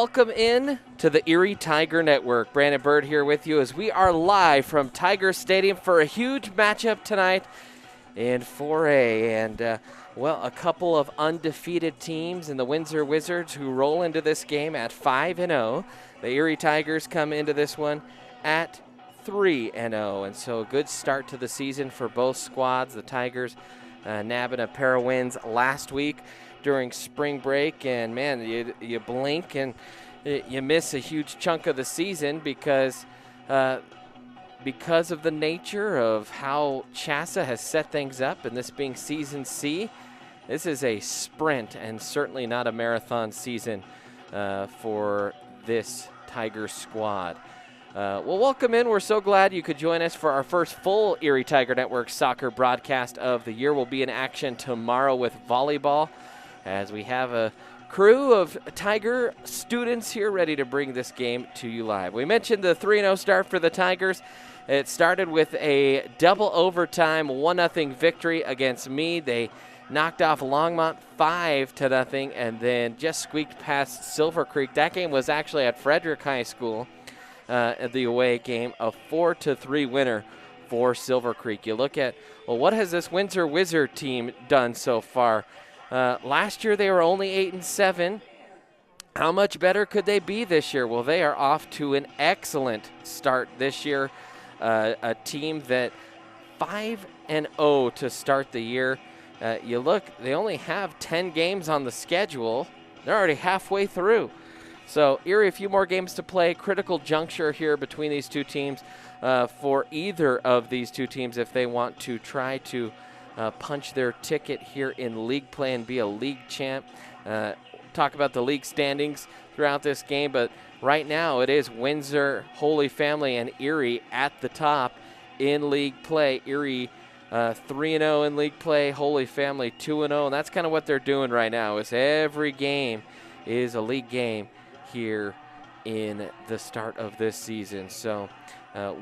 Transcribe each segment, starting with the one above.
welcome in to the Erie Tiger Network. Brandon Bird here with you as we are live from Tiger Stadium for a huge matchup tonight in 4A. And, a couple of undefeated teams in the Windsor Wizards who roll into this game at 5-0. The Erie Tigers come into this one at 3-0. And so a good start to the season for both squads. The Tigers nabbing a pair of wins last week during spring break, and man, you blink and you miss a huge chunk of the season because of the nature of how CHSAA has set things up, and this being Season C, this is a sprint and certainly not a marathon season for this Tiger squad. Welcome in. We're so glad you could join us for our first full Erie Tiger Network soccer broadcast of the year. We'll be in action tomorrow with volleyball, as we have a crew of Tiger students here ready to bring this game to you live. We mentioned the 3-0 start for the Tigers. It started with a double overtime 1-0 victory against Meade. They knocked off Longmont 5-0 and then just squeaked past Silver Creek. That game was actually at Frederick High School, at the away game, a 4-3 winner for Silver Creek. You look at, what has this Windsor Wizard team done so far? Last year they were only 8-7. How much better could they be this year? Well, they are off to an excellent start this year. A team that 5-0 to start the year. You look, they only have 10 games on the schedule. They're already halfway through. So Erie, a few more games to play. Critical juncture here between these two teams for either of these two teams if they want to try to punch their ticket here in league play and be a league champ. Talk about the league standings throughout this game, but right now it is Windsor, Holy Family, and Erie at the top in league play. Erie 3-0 in league play, Holy Family 2-0, and that's kind of what they're doing right now. Is every game is a league game here in the start of this season. So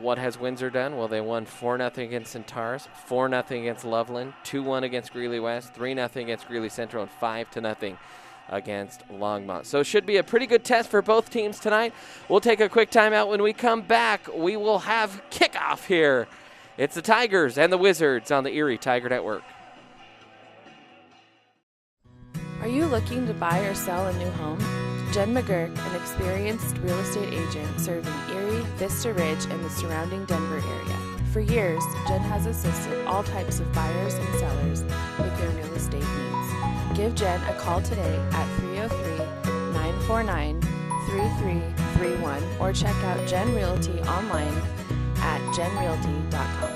what has Windsor done? Well, they won 4-0 against Centaurus, 4-0 against Loveland, 2-1 against Greeley West, 3-0 against Greeley Central, and 5-0 against Longmont. So it should be a pretty good test for both teams tonight. We'll take a quick timeout. When we come back, we will have kickoff here. It's the Tigers and the Wizards on the Erie Tiger Network. Are you looking to buy or sell a new home? Jen McGurk, an experienced real estate agent serving Erie, Vista Ridge, and the surrounding Denver area. For years, Jen has assisted all types of buyers and sellers with their real estate needs. Give Jen a call today at 303-949-3331 or check out Jen Realty online at jenrealty.com.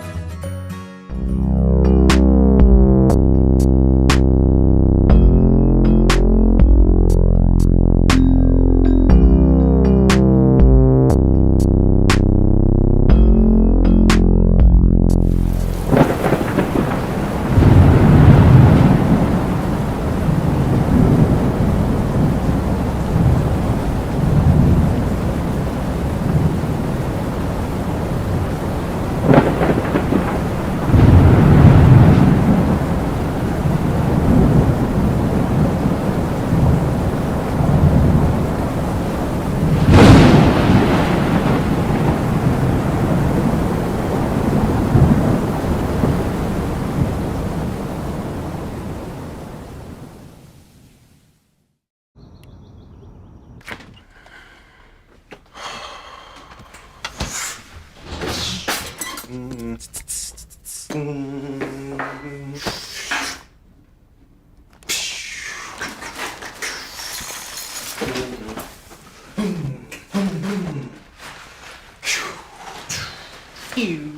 You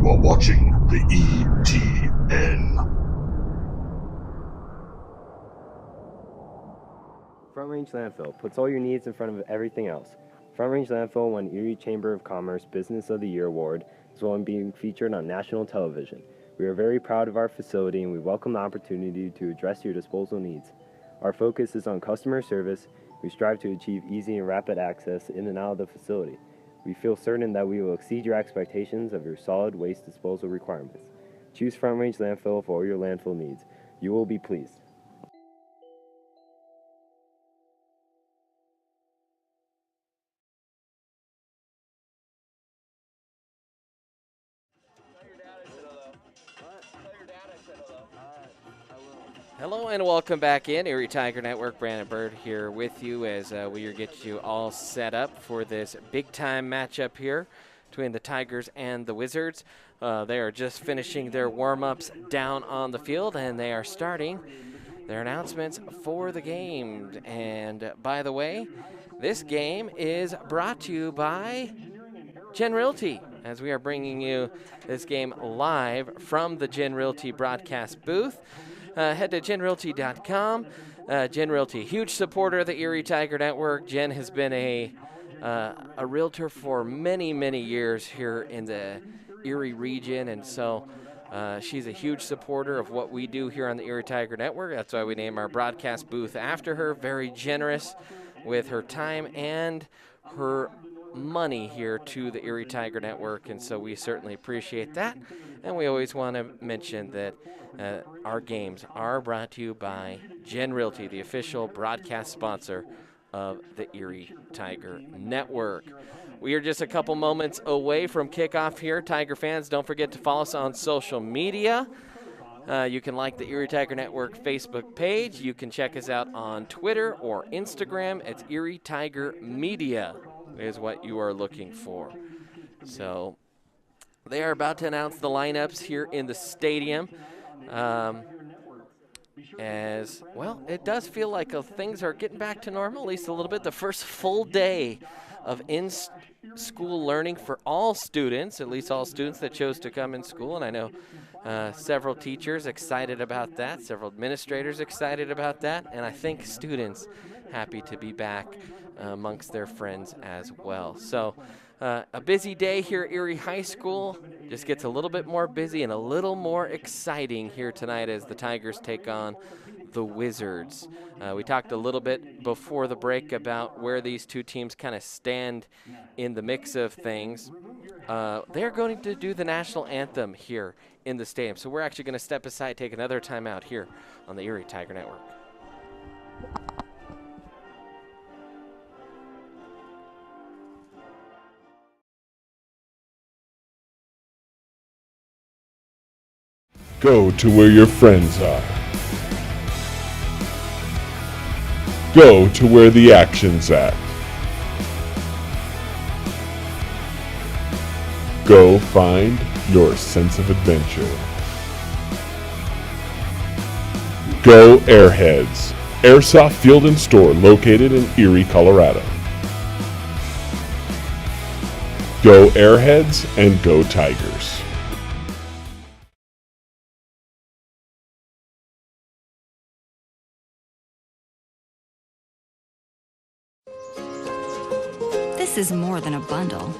are watching the ETN. Front Range Landfill puts all your needs in front of everything else. Front Range Landfill won Erie Chamber of Commerce Business of the Year Award, as well as being featured on national television. We are very proud of our facility and we welcome the opportunity to address your disposal needs. Our focus is on customer service. We strive to achieve easy and rapid access in and out of the facility. We feel certain that we will exceed your expectations of your solid waste disposal requirements. Choose Front Range Landfill for all your landfill needs. You will be pleased. Hello and welcome back in. Erie Tiger Network, Brandon Bird here with you as we get you all set up for this big-time matchup here between the Tigers and the Wizards. They are just finishing their warm-ups down on the field, and they are starting their announcements for the game. And by the way, this game is brought to you by Gen Realty, as we are bringing you this game live from the Gen Realty broadcast booth. Head to genrealty.com. Gen Realty, huge supporter of the Erie Tiger Network. Jen has been a realtor for many, many years here in the Erie region, and so she's a huge supporter of what we do here on the Erie Tiger Network. That's why we name our broadcast booth after her. Very generous with her time and her money here to the Erie Tiger Network, and so we certainly appreciate that. And we always want to mention that our games are brought to you by Gen Realty, the official broadcast sponsor of the Erie Tiger Network. We are just a couple moments away from kickoff here. Tiger fans, don't forget to follow us on social media. You can like the Erie Tiger Network Facebook page. You can check us out on Twitter or Instagram. It's Erie Tiger Media is what you are looking for. So they are about to announce the lineups here in the stadium. As well, it does feel like things are getting back to normal, at least a little bit. The first full day of in-school learning for all students, at least all students that chose to come in school. And I know several teachers excited about that, several administrators excited about that, and I think students happy to be back amongst their friends as well. So a busy day here at Erie High School. Just gets a little bit more busy and a little more exciting here tonight as the Tigers take on the Wizards. We talked a little bit before the break about where these two teams kind of stand in the mix of things. They're going to do the national anthem here in the stadium. So we're actually going to step aside, take another timeout here on the Erie Tiger Network. Go to where your friends are. Go to where the action's at. Go find your sense of adventure. Go Airheads, Airsoft Field and Store located in Erie, Colorado. Go Airheads and go Tigers. This is more than a bundle.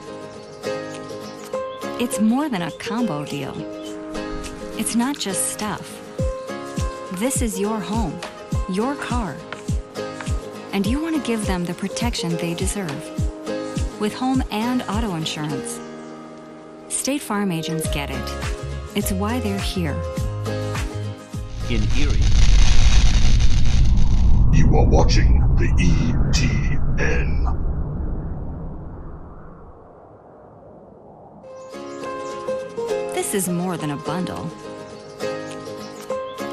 It's more than a combo deal. It's not just stuff. This is your home, your car. And you want to give them the protection they deserve. With home and auto insurance. State Farm agents get it. It's why they're here. In Erie. You are watching the ETN. This is more than a bundle.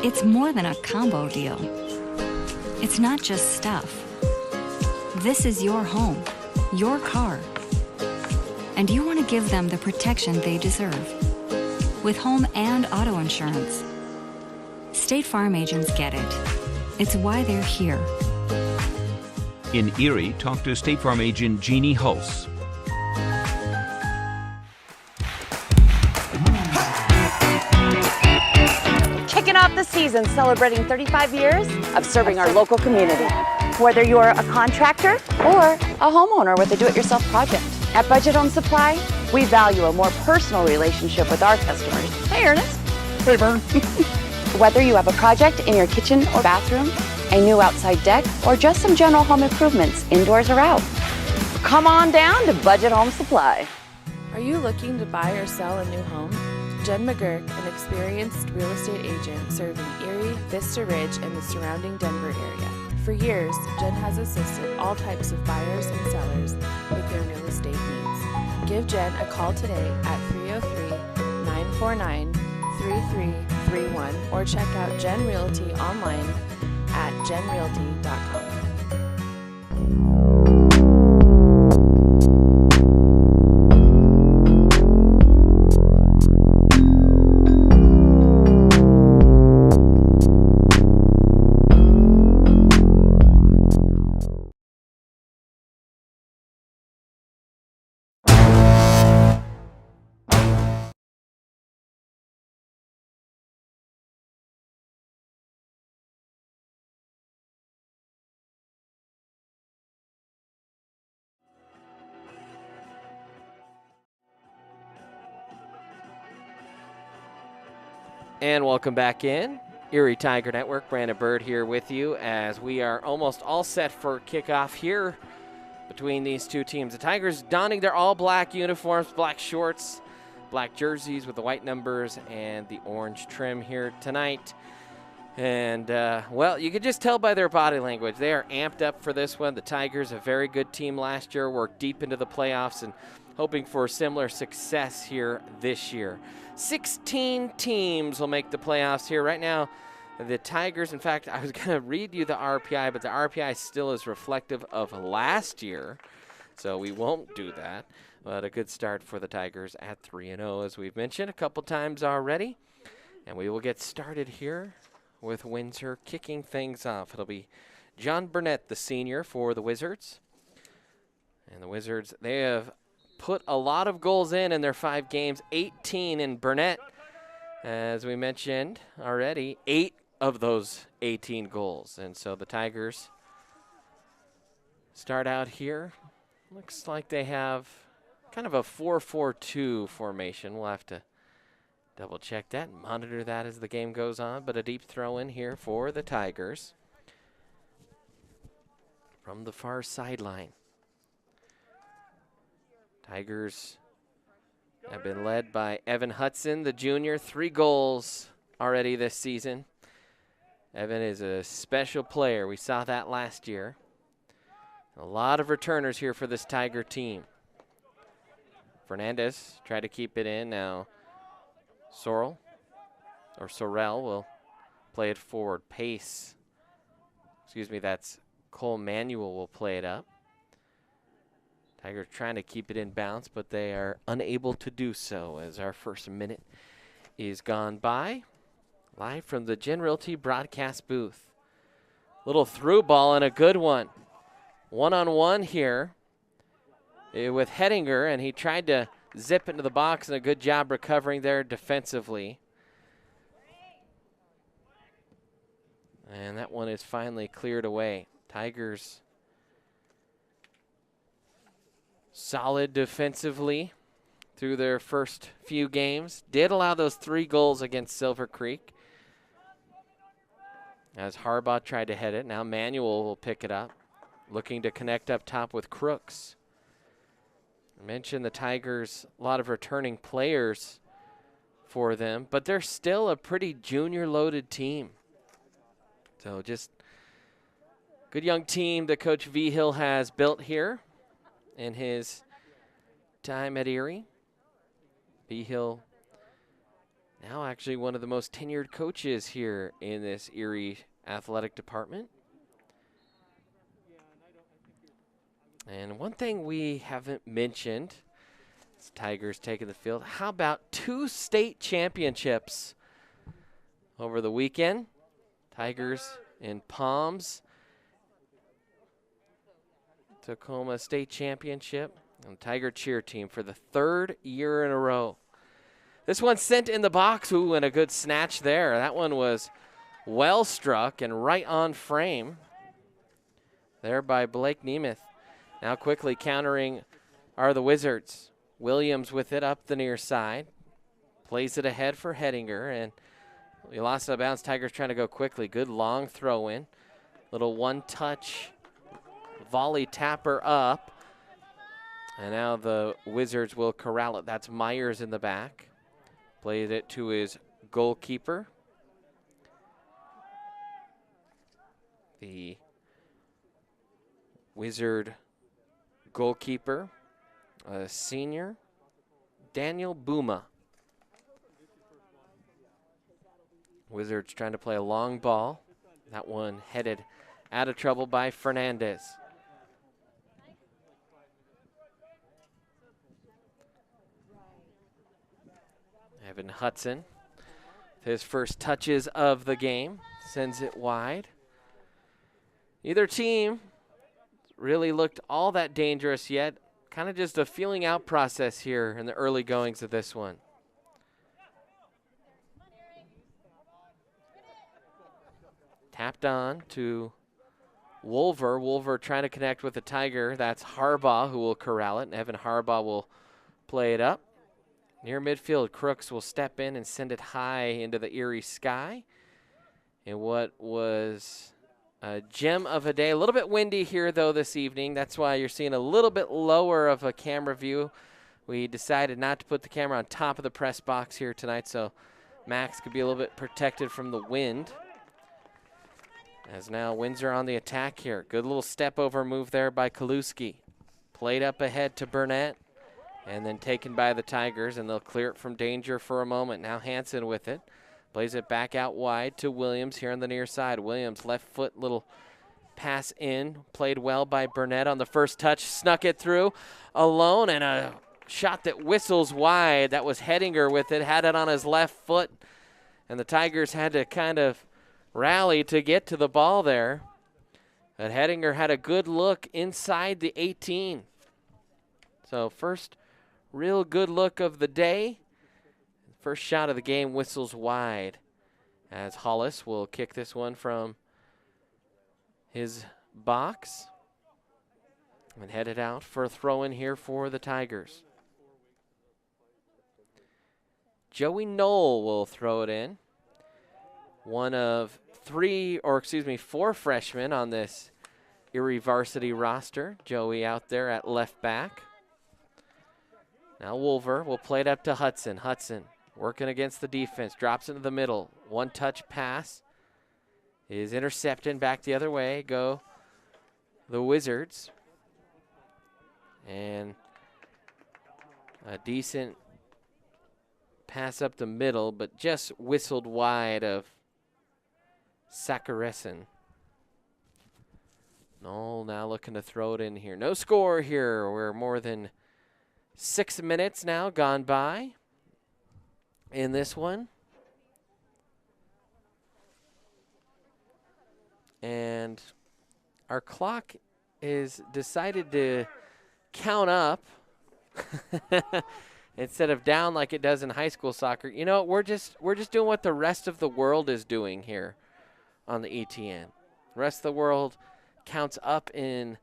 It's more than a combo deal. It's not just stuff. This is your home, your car. And you want to give them the protection they deserve. With home and auto insurance. State Farm agents get it. It's why they're here. In Erie, talk to State Farm agent Jeannie Hulse. Kicking off the season celebrating 35 years of serving our local community. Whether you're a contractor or a homeowner with a do-it-yourself project. At Budget Home Supply, we value a more personal relationship with our customers. Hey, Ernest. Hey, Vern. Whether you have a project in your kitchen or bathroom, a new outside deck, or just some general home improvements, indoors or out. come on down to Budget Home Supply. Are you looking to buy or sell a new home? Jen McGurk, an experienced real estate agent serving Erie, Vista Ridge, and the surrounding Denver area. For years, Jen has assisted all types of buyers and sellers with their real estate needs. Give Jen a call today at 303-949-3331 or check out Jen Realty online at jenrealty.com. And welcome back in. Erie Tiger Network, Brandon Bird here with you as we are almost all set for kickoff here between these two teams. The Tigers donning their all-black uniforms, black shorts, black jerseys with the white numbers and the orange trim here tonight. And, well, you can just tell by their body language. They are amped up for this one. The Tigers, a very good team last year, worked deep into the playoffs and hoping for similar success here this year. 16 teams will make the playoffs here. Right now, the Tigers, in fact, I was going to read you the RPI, but the RPI still is reflective of last year, so we won't do that. But a good start for the Tigers at 3-0, as we've mentioned a couple times already. And we will get started here with Windsor kicking things off. It'll be John Burnett, the senior, for the Wizards. And the Wizards, they have put a lot of goals in their 5 games, 18 in Burnett. As we mentioned already, 8 of those 18 goals. And so the Tigers start out here. Looks like they have kind of a 4-4-2 formation. We'll have to double check that and monitor that as the game goes on. But a deep throw in here for the Tigers from the far sideline. Tigers have been led by Evan Hudson, the junior, 3 goals already this season. Evan is a special player. We saw that last year. A lot of returners here for this Tiger team. Fernandez tried to keep it in. Now Sorrell will play it forward. That's Cole Manuel will play it up. Tigers trying to keep it in bounds, but they are unable to do so as our first minute is gone by. Live from the Jen Realty broadcast booth. Little through ball and a good one. One-on-one here with Hettinger, and he tried to zip into the box, and a good job recovering there defensively. And that one is finally cleared away. Tigers solid defensively through their first few games. Did allow those 3 goals against Silver Creek as Harbaugh tried to head it. Now Manuel will pick it up, looking to connect up top with Crooks. I mentioned the Tigers, a lot of returning players for them, but they're still a pretty junior-loaded team. So just good young team that Coach Vigil has built here in his time at Erie. Vigil, now actually one of the most tenured coaches here in this Erie athletic department. And one thing we haven't mentioned, is Tigers taking the field. How about 2 state championships over the weekend? Tigers in Palms, Tacoma State Championship, and Tiger cheer team for the 3rd year in a row. This one sent in the box. Ooh, and a good snatch there. That one was well struck and right on frame there by Blake Nemeth. Now quickly countering are the Wizards. Williams with it up the near side. Plays it ahead for Hettinger, and we lost the bounce. Tigers trying to go quickly. Good long throw in. Little one-touch volley tapper up. And now the Wizards will corral it. That's Myers in the back. Plays it to his goalkeeper. The Wizard goalkeeper, a senior, Daniel Bouma. Wizards trying to play a long ball. That one headed out of trouble by Fernandez. Evan Hudson, his first touches of the game, sends it wide. Neither team really looked all that dangerous yet. Kind of just a feeling out process here in the early goings of this one. Tapped on to Wolver. Wolver trying to connect with the Tiger. That's Harbaugh who will corral it, and Evan Harbaugh will play it up. Near midfield, Crooks will step in and send it high into the Erie sky. And what was a gem of a day. A little bit windy here, though, this evening. That's why you're seeing a little bit lower of a camera view. We decided not to put the camera on top of the press box here tonight, so Max could be a little bit protected from the wind. As now Windsor on the attack here. Good little step over move there by Kaluski. Played up ahead to Burnett. And then taken by the Tigers, and they'll clear it from danger for a moment. Now Hansen with it. Plays it back out wide to Williams here on the near side. Williams, left foot, little pass in. Played well by Burnett on the first touch. Snuck it through alone, and a shot that whistles wide. That was Hettinger with it. Had it on his left foot, and the Tigers had to kind of rally to get to the ball there. But Hettinger had a good look inside the 18. So first real good look of the day. First shot of the game whistles wide as Hollis will kick this one from his box and head it out for a throw in here for the Tigers. Joey Knoll will throw it in. One of four freshmen on this Erie varsity roster. Joey out there at left back. Now Wolver will play it up to Hudson. Hudson working against the defense. Drops into the middle. One touch pass is intercepted. Back the other way go the Wizards. And a decent pass up the middle, but just whistled wide of Sakaresin. Knoll now looking to throw it in here. No score here. We're more than 6 minutes now gone by in this one. And our clock is decided to count up instead of down like it does in high school soccer. You know, we're just doing what the rest of the world is doing here on the ETN. The rest of the world counts up in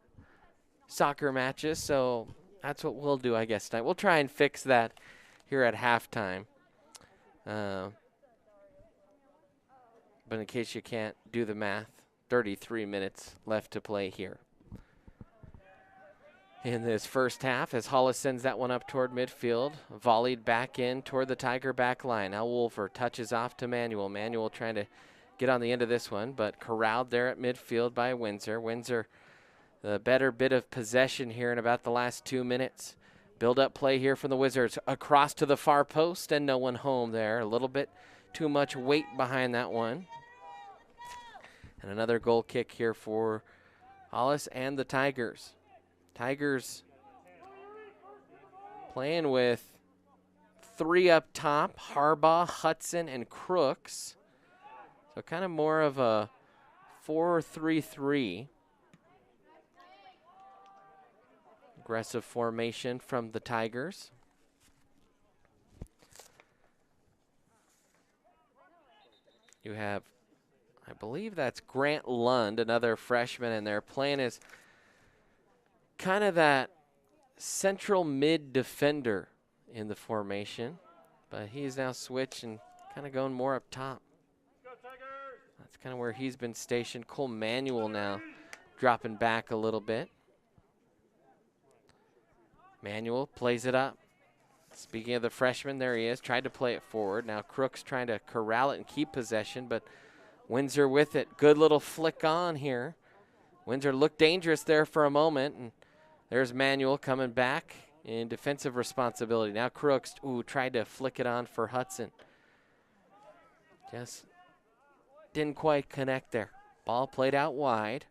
soccer matches, so that's what we'll do, I guess, tonight. We'll try and fix that here at halftime. But in case you can't do the math, 33 minutes left to play here in this first half as Hollis sends that one up toward midfield. Volleyed back in toward the Tiger back line. Now Wolfer touches off to Manuel. Manuel trying to get on the end of this one, but corralled there at midfield by Windsor. Windsor, the better bit of possession here in about the last 2 minutes. Build-up play here from the Wizards. Across to the far post, and no one home there. A little bit too much weight behind that one. And another goal kick here for Hollis and the Tigers. Tigers playing with 3 up top, Harbaugh, Hudson, and Crooks. So kind of more of a 4-3-3. Aggressive formation from the Tigers. You have, I believe that's Grant Lund, another freshman, and they're playing as kind of that central mid defender in the formation. But he's now switched and kind of going more up top. That's kind of where he's been stationed. Cole Manuel now dropping back a little bit. Manuel plays it up. Speaking of the freshman, there he is. Tried to play it forward. Now Crooks trying to corral it and keep possession, but Windsor with it. Good little flick on here. Windsor looked dangerous there for a moment, and there's Manuel coming back in defensive responsibility. Now Crooks, tried to flick it on for Hudson. Just didn't quite connect there. Ball played out wide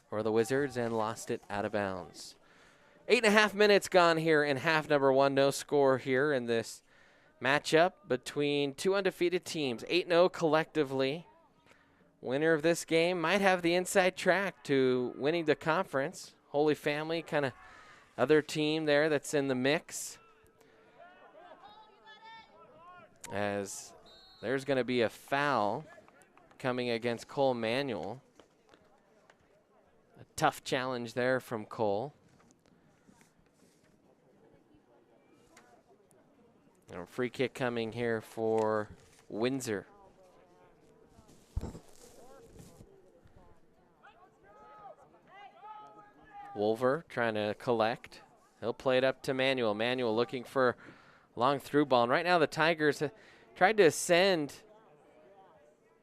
for the Wizards and lost it out of bounds. 8.5 minutes gone here in half number one. No score here in this matchup between two undefeated teams. 8-0 collectively. Winner of this game might have the inside track to winning the conference. Holy Family, kind of other team there that's in the mix. As there's going to be a foul coming against Cole Manuel. A tough challenge there from Cole. And a free kick coming here for Windsor. Wolver trying to collect. He'll play it up to Manuel. Manuel looking for long through ball. And right now the Tigers have tried to send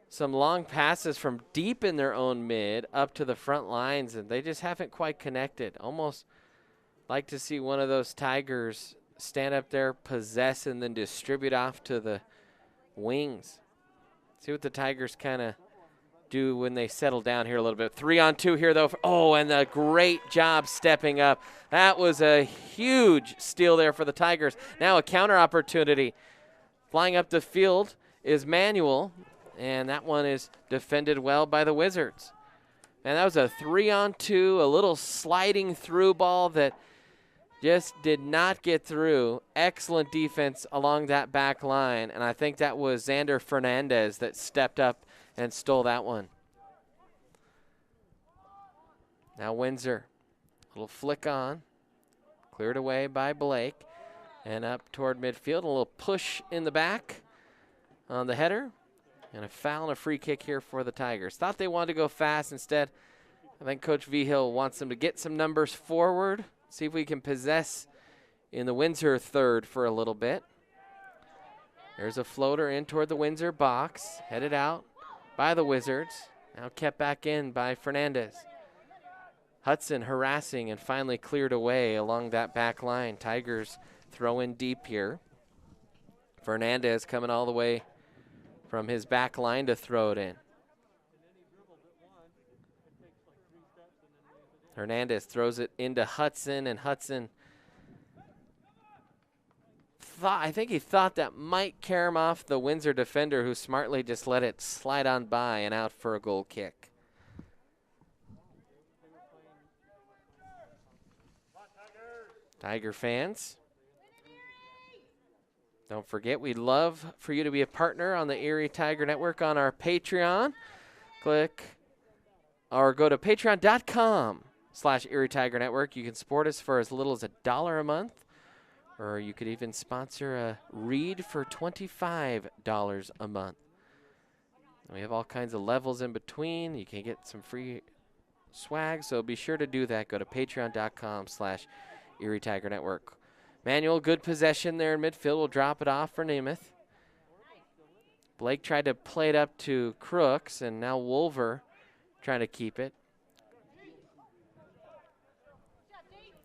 some long passes from deep in their own mid up to the front lines, and they just haven't quite connected. Almost like to see one of those Tigers stand up there, possess, and then distribute off to the wings. See what the Tigers kind of do when they settle down here a little bit. 3-on-2 here, though. Oh, and a great job stepping up. That was a huge steal there for the Tigers. Now a counter opportunity. Flying up the field is Manuel, and that one is defended well by the Wizards. And that was a 3-on-2, a little sliding through ball that just did not get through. Excellent defense along that back line, and I think that was Xander Fernandez that stepped up and stole that one. Now Windsor, a little flick on, cleared away by Blake, and up toward midfield. A little push in the back on the header, and a foul and a free kick here for the Tigers. Thought they wanted to go fast. Instead, I think Coach Vigil wants them to get some numbers forward, see if we can possess in the Windsor third for a little bit. There's a floater in toward the Windsor box, headed out by the Wizards. Now kept back in by Fernandez. Hudson harassing and finally cleared away along that back line. Tigers throw in deep here. Fernandez coming all the way from his back line to throw it in. Hernandez throws it into Hudson, and Hudson I think he thought that might carry him off the Windsor defender, who smartly just let it slide on by and out for a goal kick. Tiger fans, don't forget, we'd love for you to be a partner on the Erie Tiger Network on our Patreon. Click or go to patreon.com/Erie Tiger Network. You can support us for as little as $1 a month. Or you could even sponsor a read for $25 a month. We have all kinds of levels in between. You can get some free swag, so be sure to do that. Go to patreon.com/Erie Tiger Network. Manuel, good possession there in midfield. Will drop it off for Namath. Blake tried to play it up to Crooks, and now Wolver trying to keep it.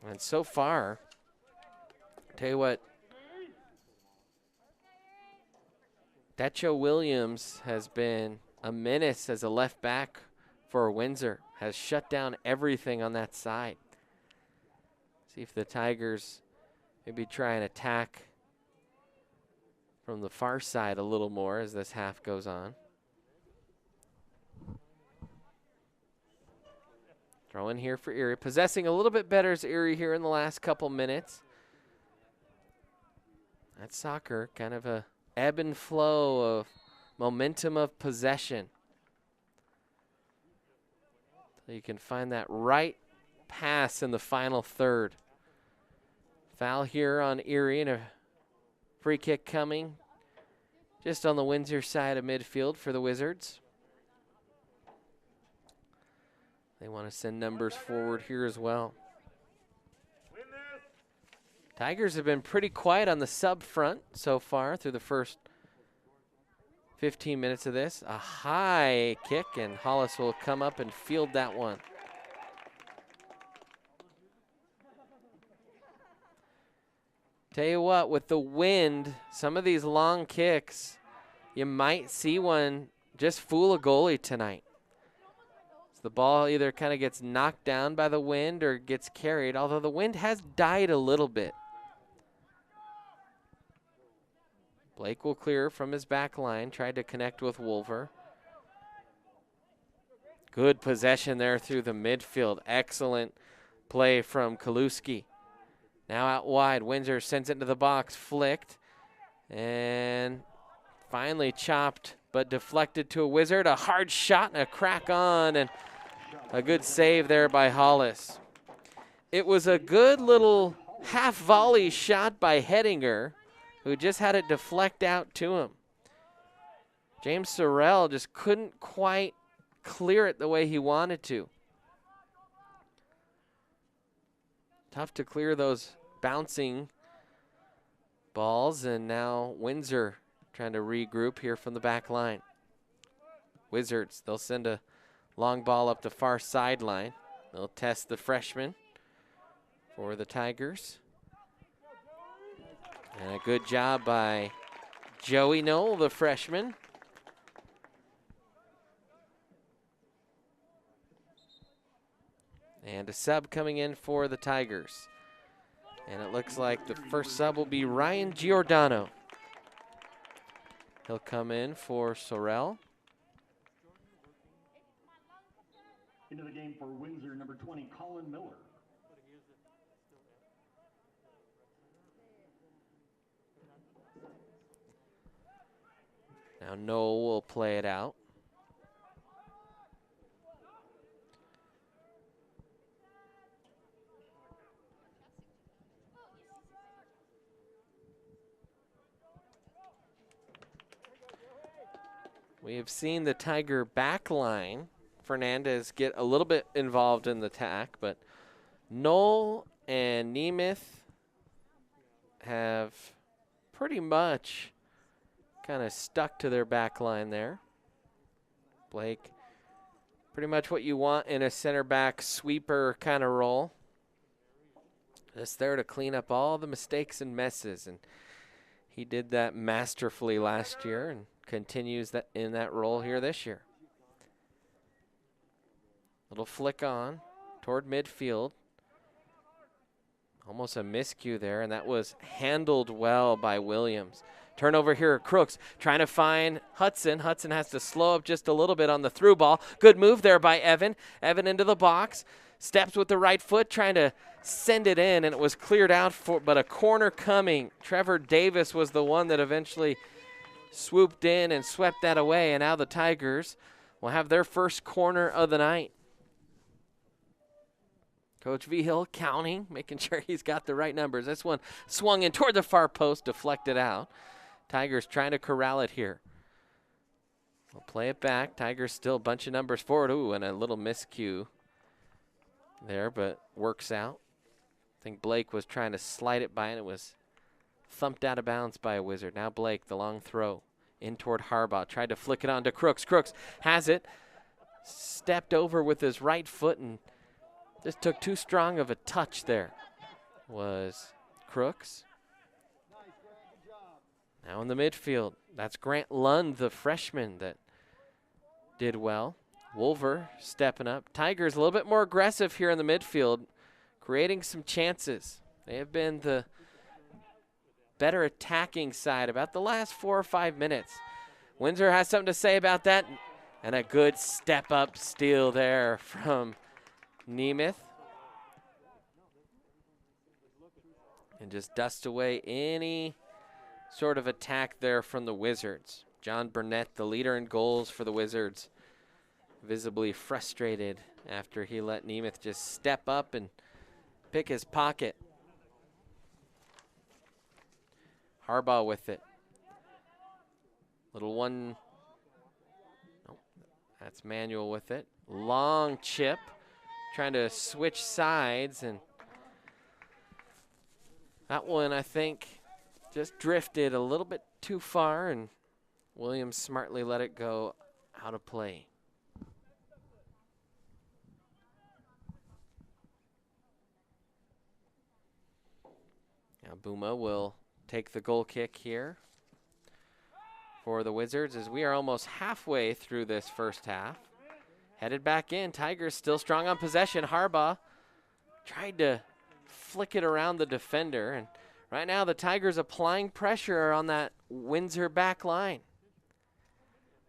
And so far, tell you what, Decho Williams has been a menace as a left back for Windsor. Has shut down everything on that side. See if the Tigers maybe try and attack from the far side a little more as this half goes on. Throw in here for Erie. Possessing a little bit better is Erie here in the last couple minutes. That's soccer, kind of a ebb and flow of momentum of possession. So you can find that right pass in the final third. Foul here on Erie, and a free kick coming just on the Windsor side of midfield for the Wizards. They want to send numbers forward here as well. Tigers have been pretty quiet on the sub front so far through the first 15 minutes of this. A high kick, and Hollis will come up and field that one. Tell you what, with the wind, some of these long kicks, you might see one just fool a goalie tonight. So the ball either kind of gets knocked down by the wind or gets carried, although the wind has died a little bit. Blake will clear from his back line, tried to connect with Wolver. Good possession there through the midfield. Excellent play from Kaluski. Now out wide, Windsor sends it into the box, flicked, and finally chopped, but deflected to a Wizard. A hard shot and a crack on, and a good save there by Hollis. It was a good little half volley shot by Hettinger, who just had it deflect out to him. James Sorrell just couldn't quite clear it the way he wanted to. Tough to clear those bouncing balls, and now Windsor trying to regroup here from the back line. Wizards, they'll send a long ball up the far sideline. They'll test the freshman for the Tigers. And a good job by Joey Knoll, the freshman. And a sub coming in for the Tigers. And it looks like the first sub will be Ryan Giordano. He'll come in for Sorrell. Into the game for Windsor, number 20, Colin Miller. Now Noel will play it out. We have seen the Tiger back line, Fernandez, get a little bit involved in the attack, but Noel and Nemeth have pretty much kind of stuck to their back line there. Blake, pretty much what you want in a center back sweeper kind of role. Just there to clean up all the mistakes and messes, and he did that masterfully last year and continues that in that role here this year. Little flick on toward midfield. Almost a miscue there, and that was handled well by Williams. Turnover here, Crooks trying to find Hudson. Hudson has to slow up just a little bit on the through ball. Good move there by Evan. Evan into the box. Steps with the right foot, trying to send it in, and it was cleared out for, but a corner coming. Trevor Davis was the one that eventually swooped in and swept that away, and now the Tigers will have their first corner of the night. Coach Vigil counting, making sure he's got the right numbers. This one swung in toward the far post, deflected out. Tigers trying to corral it here. We'll play it back. Tigers still a bunch of numbers forward. Ooh, and a little miscue there, but works out. I think Blake was trying to slide it by, and it was thumped out of bounds by a Wizard. Now Blake, the long throw in toward Harbaugh. Tried to flick it on to Crooks. Crooks has it. Stepped over with his right foot and just took too strong of a touch there. Was Crooks. Now in the midfield, that's Grant Lund, the freshman, that did well. Wolver stepping up. Tigers a little bit more aggressive here in the midfield, creating some chances. They have been the better attacking side about the last 4 or 5 minutes. Windsor has something to say about that, and a good step-up steal there from Nemeth. And just dust away any sort of attack there from the Wizards. John Burnett, the leader in goals for the Wizards, visibly frustrated after he let Nemeth just step up and pick his pocket. Harbaugh with it. Little one. Nope, that's Manuel with it. Long chip. Trying to switch sides, and That one, I think, just drifted a little bit too far, and Williams smartly let it go out of play. Now Buma will take the goal kick here for the Wizards as we are almost halfway through this first half. Headed back in. Tigers still strong on possession. Harbaugh tried to flick it around the defender, and right now the Tigers applying pressure on that Windsor back line.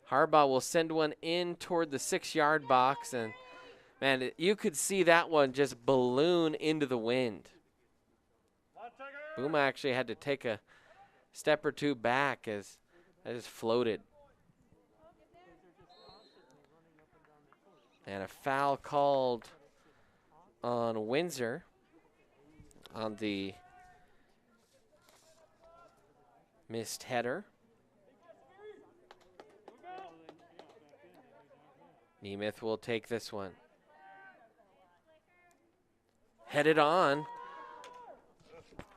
Harbaugh will send one in toward the 6-yard box, and man, you could see that one just balloon into the wind. Buma actually had to take a step or two back as that just floated. And a foul called on Windsor on the missed header. Nemeth will take this one. Headed on.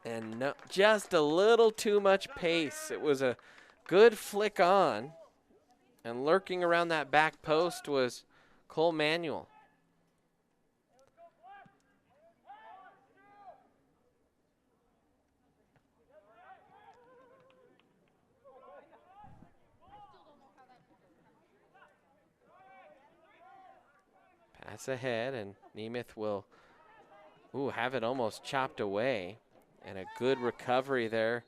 And no, just a little too much pace. It was a good flick on. And lurking around that back post was Cole Manuel. Pass ahead, and Nemeth will have it almost chopped away. And a good recovery there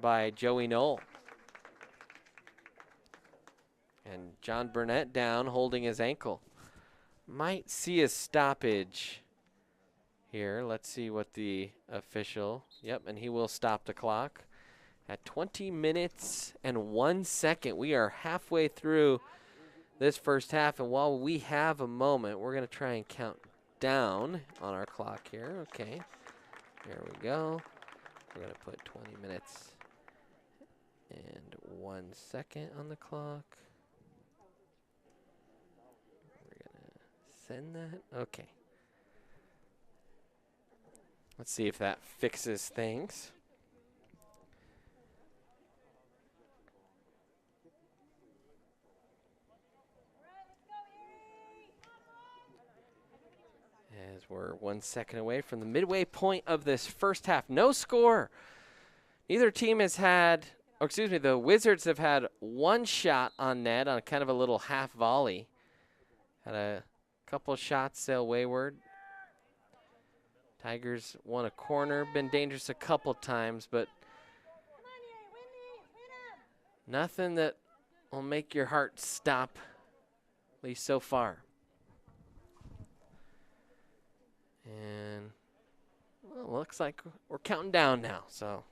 by Joey Knoll. And John Burnett down, holding his ankle. Might see a stoppage here. Let's see what the official, and he will stop the clock at 20 minutes and 1 second. We are halfway through this first half, and while we have a moment, we're going to try and count down on our clock here. Okay, here we go. We're going to put 20 minutes and 1 second on the clock. Send that? Okay. Let's see if that fixes things. As we're 1 second away from the midway point of this first half. No score. Neither team has had, the Wizards have had one shot on net on kind of a little half volley. Had a couple shots sail wayward. Tigers won a corner, been dangerous a couple times, but nothing that will make your heart stop, at least so far. And well, looks like we're counting down now, so.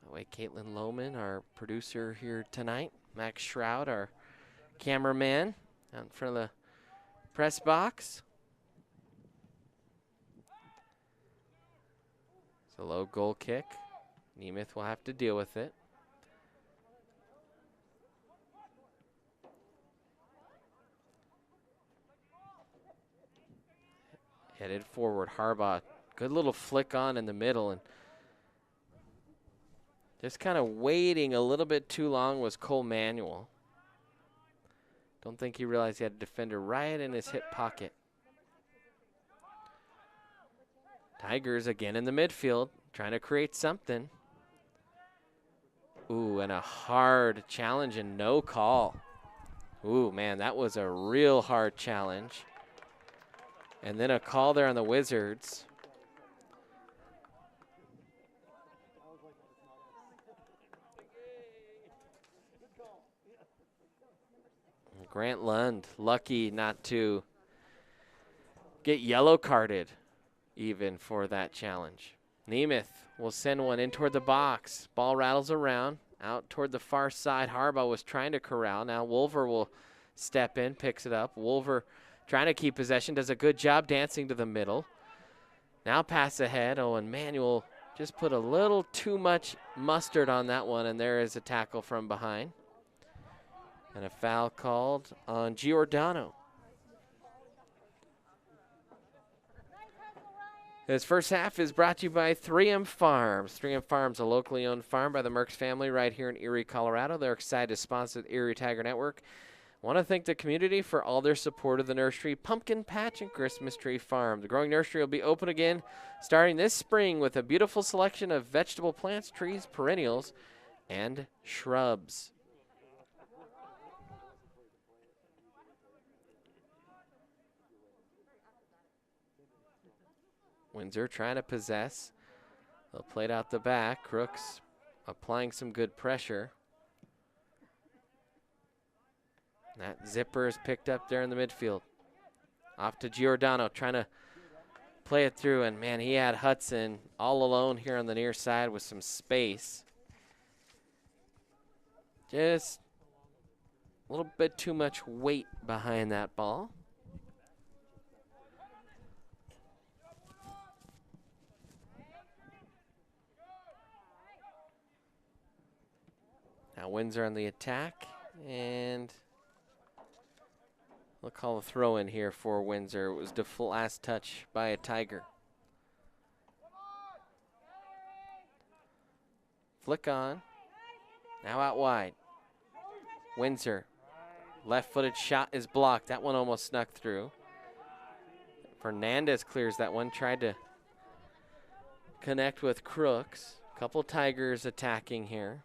Away, Caitlin Lohman, our producer here tonight. Max Shroud, our cameraman, out in front of the press box. It's a low goal kick. Nemeth will have to deal with it. Headed forward, Harbaugh. Good little flick on in the middle, and just kind of waiting a little bit too long was Cole Manuel. Don't think he realized he had a defender right in his hip pocket. Tigers again in the midfield, trying to create something. Ooh, and a hard challenge and no call. Ooh, man, that was a real hard challenge. And then a call there on the Wizards. Grant Lund, lucky not to get yellow carded even for that challenge. Nemeth will send one in toward the box. Ball rattles around, out toward the far side. Harbaugh was trying to corral. Now Wolver will step in, picks it up. Wolver trying to keep possession, does a good job dancing to the middle. Now pass ahead. Oh, and Manuel just put a little too much mustard on that one, and there is a tackle from behind. And a foul called on Giordano. This first half is brought to you by 3M Farms. 3M Farms, a locally owned farm by the Merckx family right here in Erie, Colorado. They're excited to sponsor the Erie Tiger Network. Want to thank the community for all their support of the nursery, Pumpkin Patch and Christmas Tree Farm. The growing nursery will be open again starting this spring with a beautiful selection of vegetable plants, trees, perennials, and shrubs. Windsor trying to possess. They'll play it out the back. Crooks applying some good pressure. That zipper is picked up there in the midfield. Off to Giordano trying to play it through, and man, he had Hudson all alone here on the near side with some space. Just a little bit too much weight behind that ball. Now Windsor on the attack, and we'll call a throw in here for Windsor. It was the last touch by a Tiger. Flick on. Now out wide. Windsor. Left-footed shot is blocked. That one almost snuck through. Fernandez clears that one. Tried to connect with Crooks. Couple Tigers attacking here.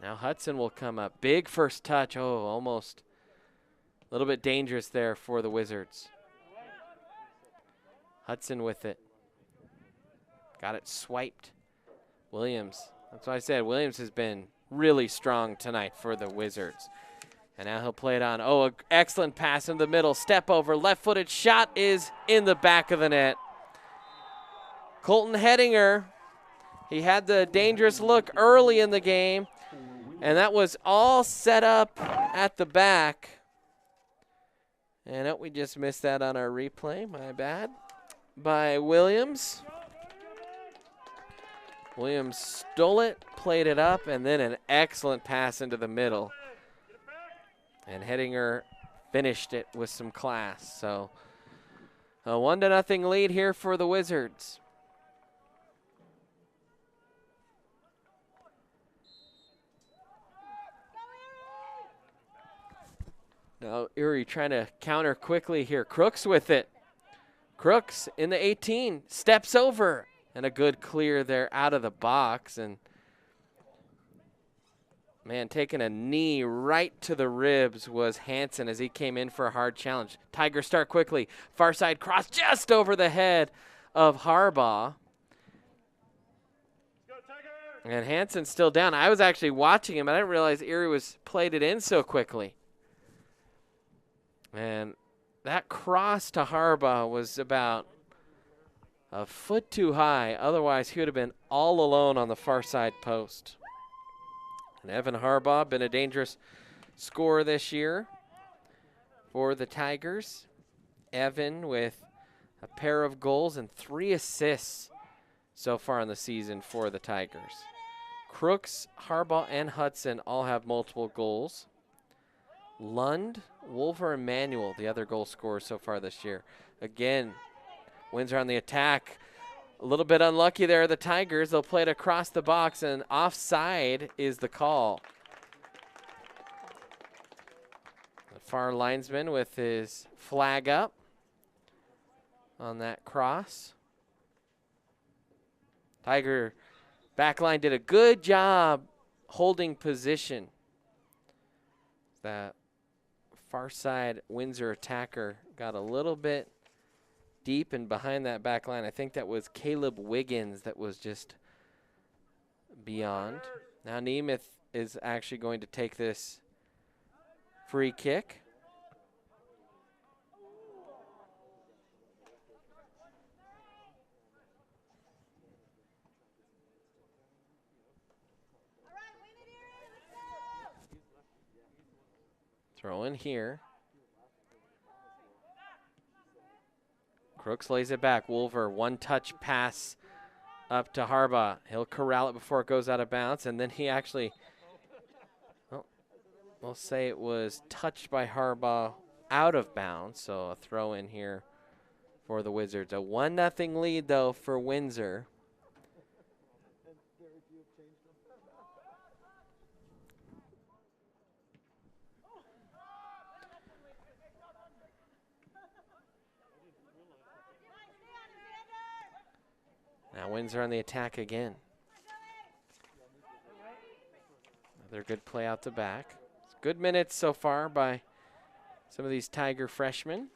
Now Hudson will come up. Big first touch. Oh, almost a little bit dangerous there for the Wizards. Hudson with it. Got it swiped. Williams. That's why I said Williams has been really strong tonight for the Wizards. And now he'll play it on. Oh, an excellent pass in the middle. Step over. Left-footed shot is in the back of the net. Colton Hedinger. He had the dangerous look early in the game. And that was all set up at the back. And we just missed that on our replay. My bad. By Williams. Williams stole it, played it up, and then an excellent pass into the middle. And Hedinger finished it with some class. So a 1-0 lead here for the Wizards. Now Erie trying to counter quickly here. Crooks with it. Crooks in the 18, steps over. And a good clear there out of the box. And man, taking a knee right to the ribs was Hansen as he came in for a hard challenge. Tigers start quickly. Far side cross just over the head of Harbaugh. And Hansen's still down. I was actually watching him. I didn't realize Erie was played it in so quickly. And that cross to Harbaugh was about a foot too high. Otherwise, he would have been all alone on the far side post. And Evan Harbaugh, been a dangerous scorer this year for the Tigers. Evan with a pair of goals and 3 assists so far in the season for the Tigers. Crooks, Harbaugh, and Hudson all have multiple goals. Lund, Wolver, and Manuel, the other goal scorers so far this year. Again, Windsor on the attack. A little bit unlucky there, the Tigers. They'll play it across the box, and offside is the call. The far linesman with his flag up on that cross. Tiger backline did a good job holding position. That far side Windsor attacker got a little bit deep and behind that back line. I think that was Caleb Wiggins that was just beyond. Now Nemeth is actually going to take this free kick. Throw in here. Crooks lays it back. Wolver, one-touch pass up to Harbaugh. He'll corral it before it goes out of bounds, and then he actually, well, we'll say it was touched by Harbaugh out of bounds, so a throw in here for the Wizards. A 1-0 lead, though, for Windsor. Now Windsor on the attack again. Another good play out the back. Good minutes so far by some of these Tiger freshmen.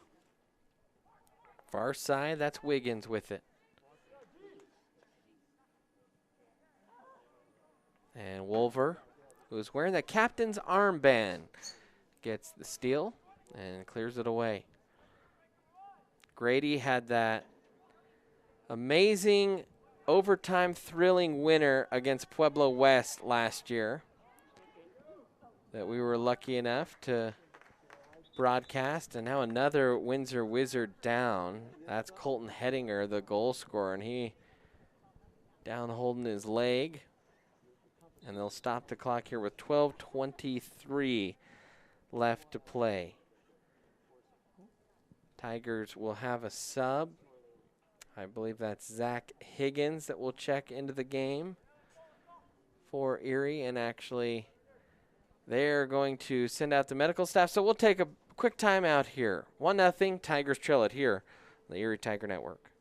Far side, that's Wiggins with it. And Wolver, who's wearing the captain's armband, gets the steal and clears it away. Grady had that amazing overtime thrilling winner against Pueblo West last year that we were lucky enough to broadcast, and now another Windsor Wizard down. That's Colton Hettinger, the goal scorer, and he down holding his leg. And they'll stop the clock here with 12:23 left to play. Tigers will have a sub. I believe that's Zach Higgins that will check into the game for Erie, and actually they're going to send out the medical staff. So we'll take a quick timeout here. 1-0, Tigers trail it here on the Erie Tiger Network.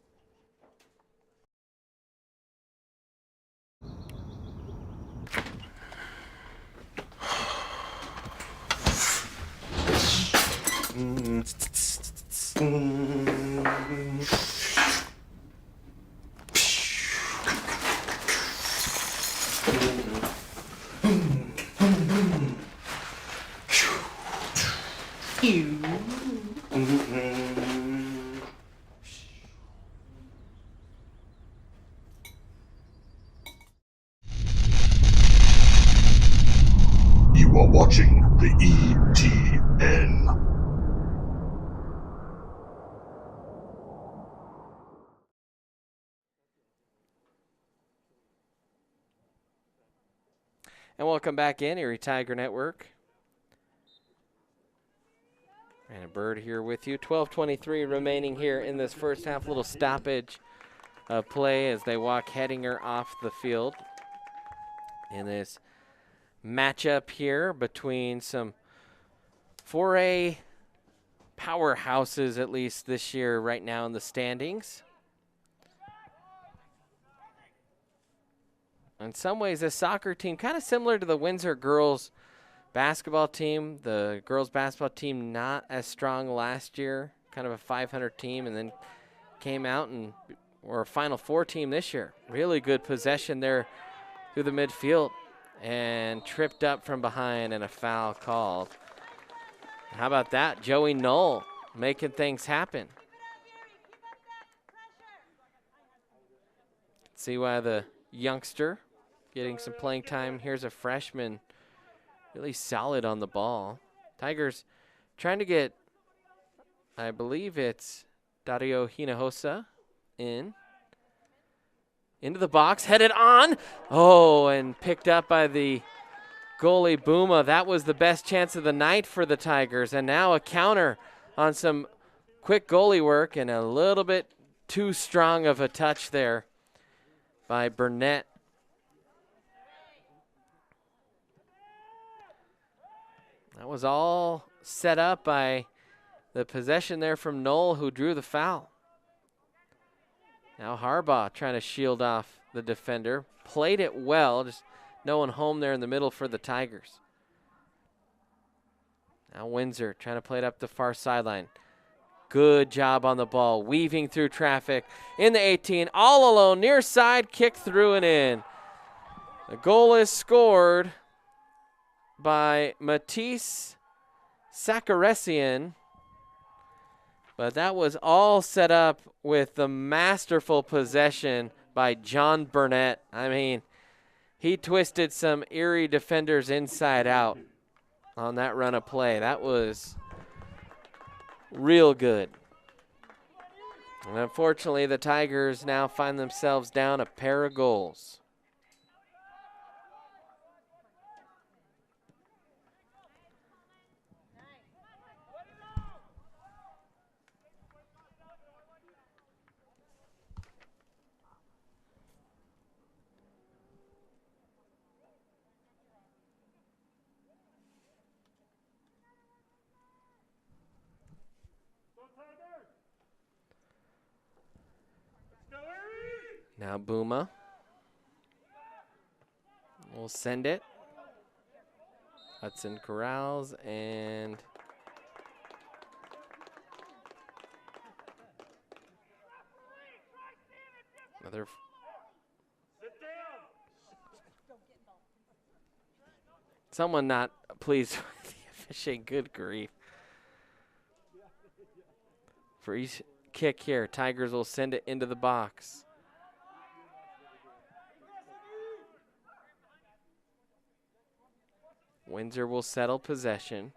You are watching the ETN. And welcome back in, Erie Tiger Network. And a bird here with you. 12:23 remaining here in this first half. Little stoppage of play as they walk Hettinger off the field in this matchup here between some 4A powerhouses, at least this year right now in the standings. In some ways, a soccer team kind of similar to the Windsor girls basketball team. The girls basketball team not as strong last year, kind of a 500 team, and then came out and were a Final Four team this year. Really good possession there through the midfield and tripped up from behind and a foul called. How about that? Joey Knoll making things happen. See why the youngster getting some playing time. Here's a freshman really solid on the ball. Tigers trying to get, I believe it's Dario Hinojosa into the box, headed on. Oh, and picked up by the goalie Booma. That was the best chance of the night for the Tigers. And now a counter on some quick goalie work and a little bit too strong of a touch there by Burnett. That was all set up by the possession there from Knoll, who drew the foul. Now Harbaugh trying to shield off the defender. Played it well, just no one home there in the middle for the Tigers. Now Windsor trying to play it up the far sideline. Good job on the ball, weaving through traffic in the 18, all alone, near side, kick through and in. The goal is scored by Matisse Sakaressian, but that was all set up with the masterful possession by John Burnett. I mean, he twisted some Erie defenders inside out on that run of play. That was real good. And unfortunately, the Tigers now find themselves down a pair of goals. Now Booma will send it. Hudson corrals and another. Someone not pleased with the officiating. Good grief. For each kick here, Tigers will send it into the box. Windsor will settle possession.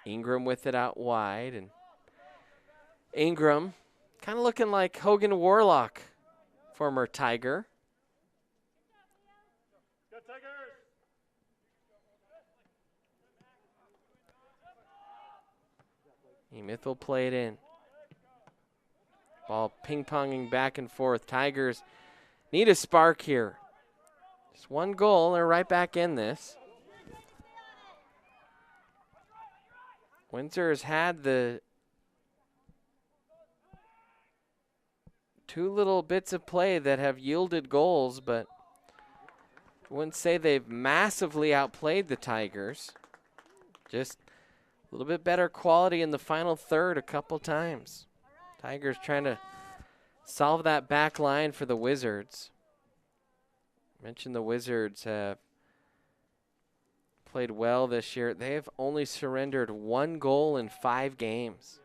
Ingram with it out wide. And Ingram kind of looking like Hogan Warlock, former Tiger. Emith will play it in. Ball ping-ponging back and forth. Tigers need a spark here. Just one goal, they're right back in this. Windsor has had the two little bits of play that have yielded goals, but I wouldn't say they've massively outplayed the Tigers. Just a little bit better quality in the final third a couple times. Tigers trying to solve that back line for the Wizards. I mentioned the Wizards have played well this year. They have only surrendered 1 goal in 5 games.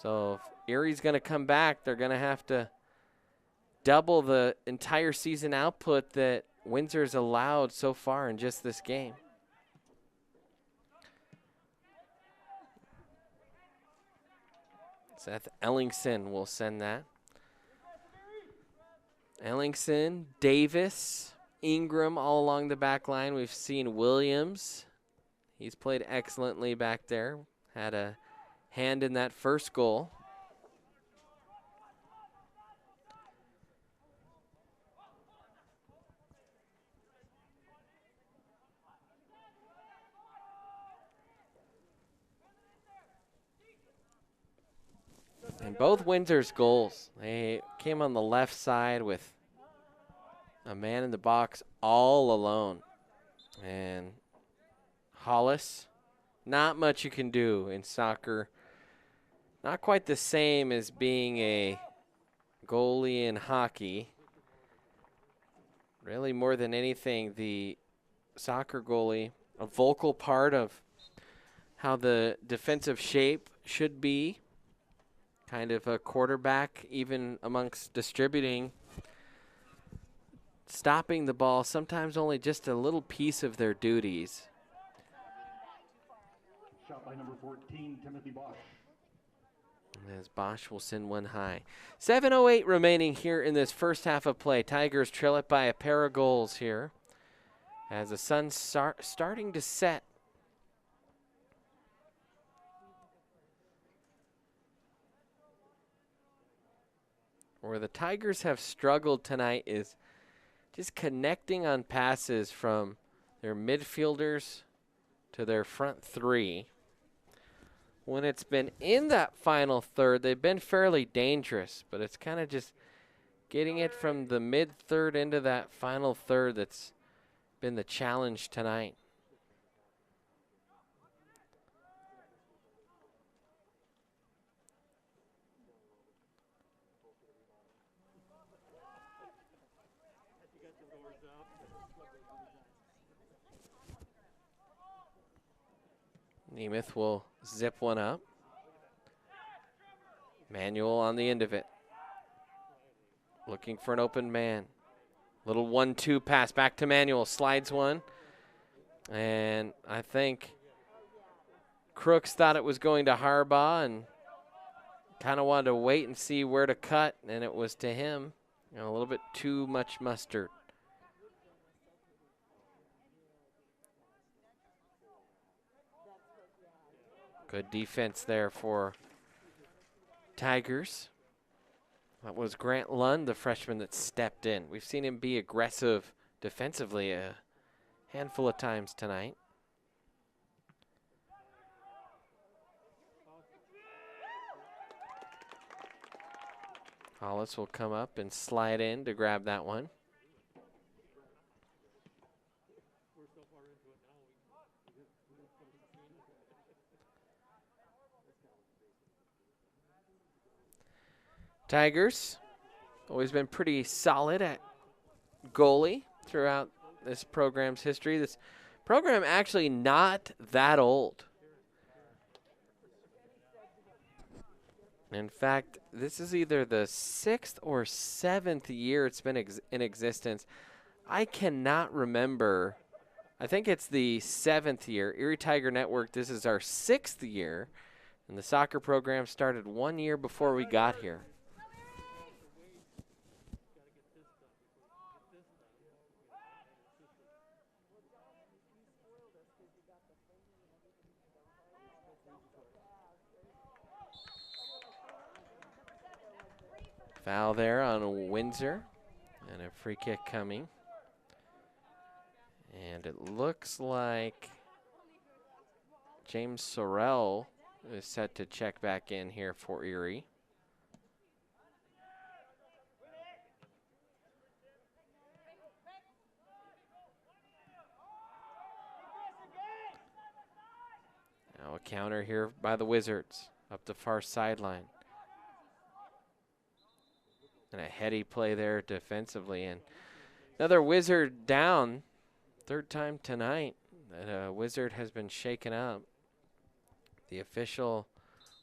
So if Erie's going to come back, they're going to have to double the entire season output that Windsor's allowed so far in just this game. Seth Ellingson will send that. Ellingson, Davis, Ingram all along the back line. We've seen Williams. He's played excellently back there. Had a hand in that first goal. And both Windsor's goals, they came on the left side with a man in the box all alone. And Hollis, not much you can do in soccer. Not quite the same as being a goalie in hockey. Really, more than anything, the soccer goalie, a vocal part of how the defensive shape should be. Kind of a quarterback, even amongst distributing, stopping the ball, sometimes only just a little piece of their duties. Shot by number 14, Timothy Bosch. As Bosch will send one high. 7:08 remaining here in this first half of play. Tigers trail it by a pair of goals here as the sun's starting to set. Where the Tigers have struggled tonight is just connecting on passes from their midfielders to their front three. When it's been in that final third, they've been fairly dangerous, but it's kind of just getting it from the mid-third into that final third that's been the challenge tonight. Nemeth will zip one up. Manuel on the end of it. Looking for an open man. Little 1-2 pass back to Manuel. Slides one. And I think Crooks thought it was going to Harbaugh and kind of wanted to wait and see where to cut, and it was to him. You know, a little bit too much mustard. Good defense there for Tigers. That was Grant Lund, the freshman that stepped in. We've seen him be aggressive defensively a handful of times tonight. Hollis will come up and slide in to grab that one. Tigers, always been pretty solid at goalie throughout this program's history. This program actually not that old. In fact, this is either the 6th or 7th year it's been in existence. I cannot remember. I think it's the 7th year. Erie Tiger Network, this is our 6th year. And the soccer program started 1 year before we got here. Foul there on Windsor, and a free kick coming. And it looks like James Sorrell is set to check back in here for Erie. Now a counter here by the Wizards up the far sideline. And a heady play there defensively. And another Wizard down. Third time tonight that a Wizard has been shaken up. The official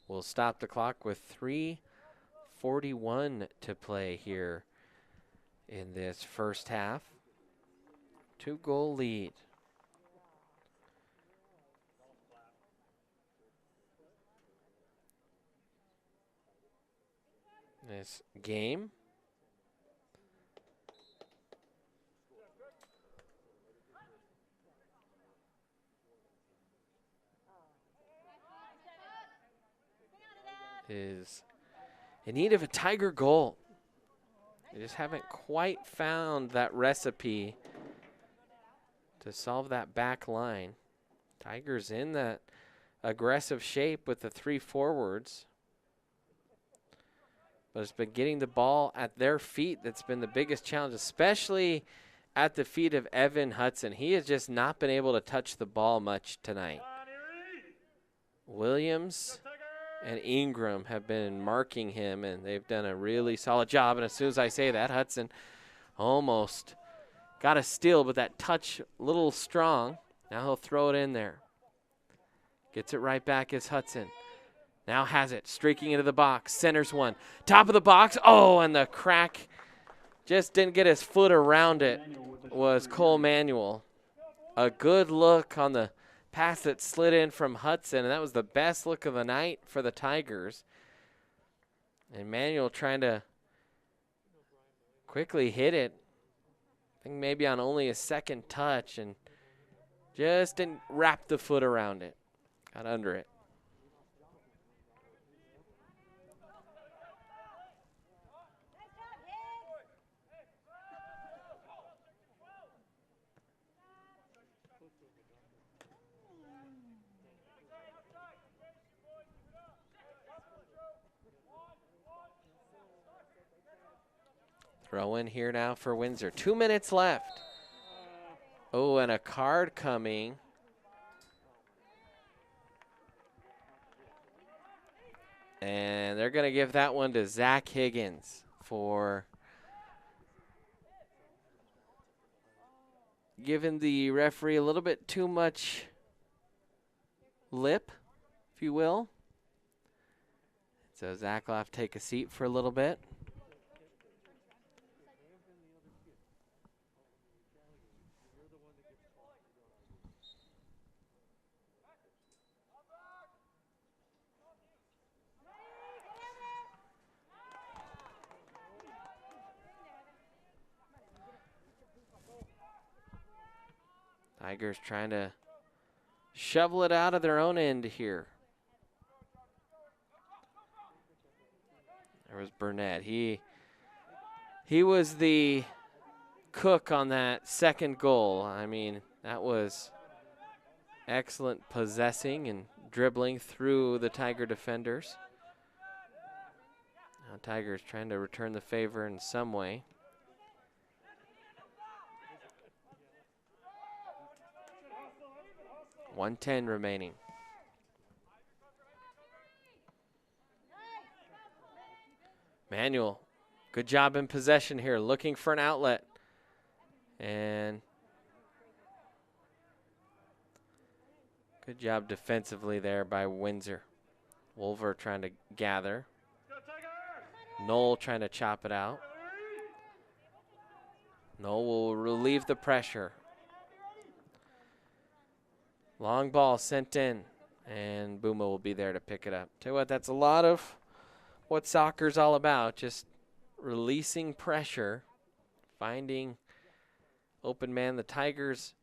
will stop the clock with 3:41 to play here in this first half. 2-goal lead. This game. Is in need of a Tiger goal. They just haven't quite found that recipe to solve that back line. Tigers in that aggressive shape with the 3 forwards. But it's been getting the ball at their feet that's been the biggest challenge, especially at the feet of Evan Hudson. He has just not been able to touch the ball much tonight. Williams and Ingram have been marking him, and they've done a really solid job. And as soon as I say that, Hudson almost got a steal, but that touch a little strong. Now he'll throw it in there. Gets it right back as Hudson. Now has it, streaking into the box, centers one. Top of the box, oh, and the crack just didn't get his foot around it, was Cole Manuel. A good look on the pass that slid in from Hudson, and that was the best look of the night for the Tigers. And Manuel trying to quickly hit it. I think maybe on only a second touch, and just didn't wrap the foot around it. Got under it. Throw in here now for Windsor. 2 minutes left. Oh, and a card coming. And they're going to give that one to Zach Higgins for giving the referee a little bit too much lip, if you will. So Zach will have to take a seat for a little bit. Tigers trying to shovel it out of their own end here. There was Burnett. He was the cook on that second goal. I mean, that was excellent possessing and dribbling through the Tiger defenders. Tigers trying to return the favor in some way. .110 remaining. Manuel, good job in possession here, looking for an outlet. And good job defensively there by Windsor. Wolver trying to gather. Knoll trying to chop it out. Knoll will relieve the pressure. Long ball sent in, and Boomer will be there to pick it up. Tell you what, that's a lot of what soccer's all about, just releasing pressure, finding open man. The Tigers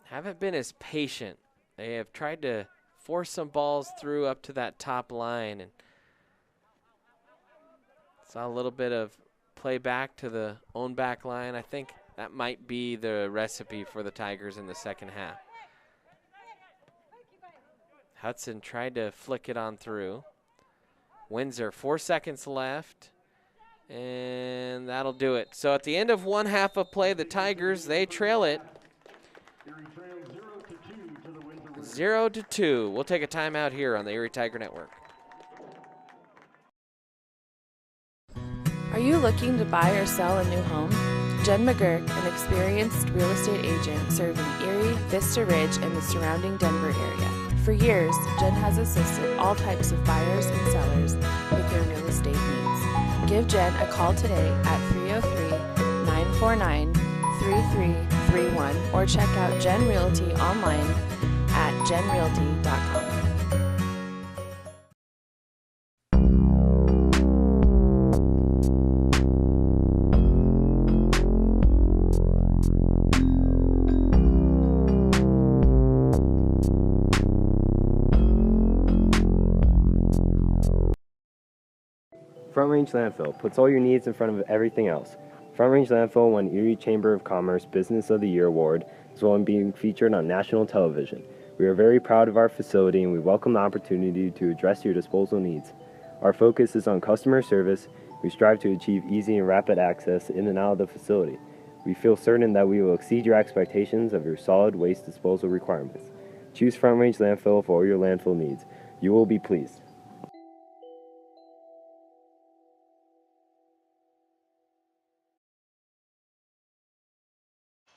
haven't been as patient. They have tried to force some balls through up to that top line, and saw a little bit of play back to the own back line. I think that might be the recipe for the Tigers in the second half. Hudson tried to flick it on through. Windsor, 4 seconds left, and that'll do it. So at the end of one half of play, the Tigers, they trail it 0-2. We'll take a timeout here on the Erie Tiger Network. Are you looking to buy or sell a new home? Jen McGurk, an experienced real estate agent serving Erie, Vista Ridge, and the surrounding Denver area. For years, Jen has assisted all types of buyers and sellers with their real estate needs. Give Jen a call today at 303-949-3331 or check out Jen Realty online at jenrealty.com. Front Range Landfill puts all your needs in front of everything else. Front Range Landfill won Erie Chamber of Commerce Business of the Year Award, as well as being featured on national television. We are very proud of our facility, and we welcome the opportunity to address your disposal needs. Our focus is on customer service. We strive to achieve easy and rapid access in and out of the facility. We feel certain that we will exceed your expectations of your solid waste disposal requirements. Choose Front Range Landfill for all your landfill needs. You will be pleased.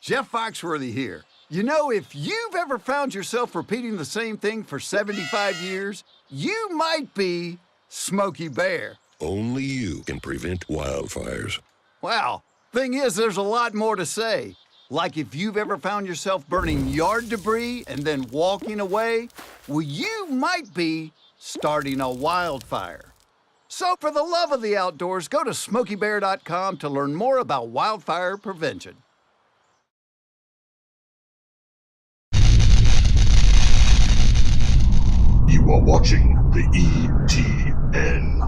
Jeff Foxworthy here. You know, if you've ever found yourself repeating the same thing for 75 years, you might be Smokey Bear. Only you can prevent wildfires. Well, thing is, there's a lot more to say. Like if you've ever found yourself burning yard debris and then walking away, well, you might be starting a wildfire. So for the love of the outdoors, go to smokeybear.com to learn more about wildfire prevention. You are watching the ETN.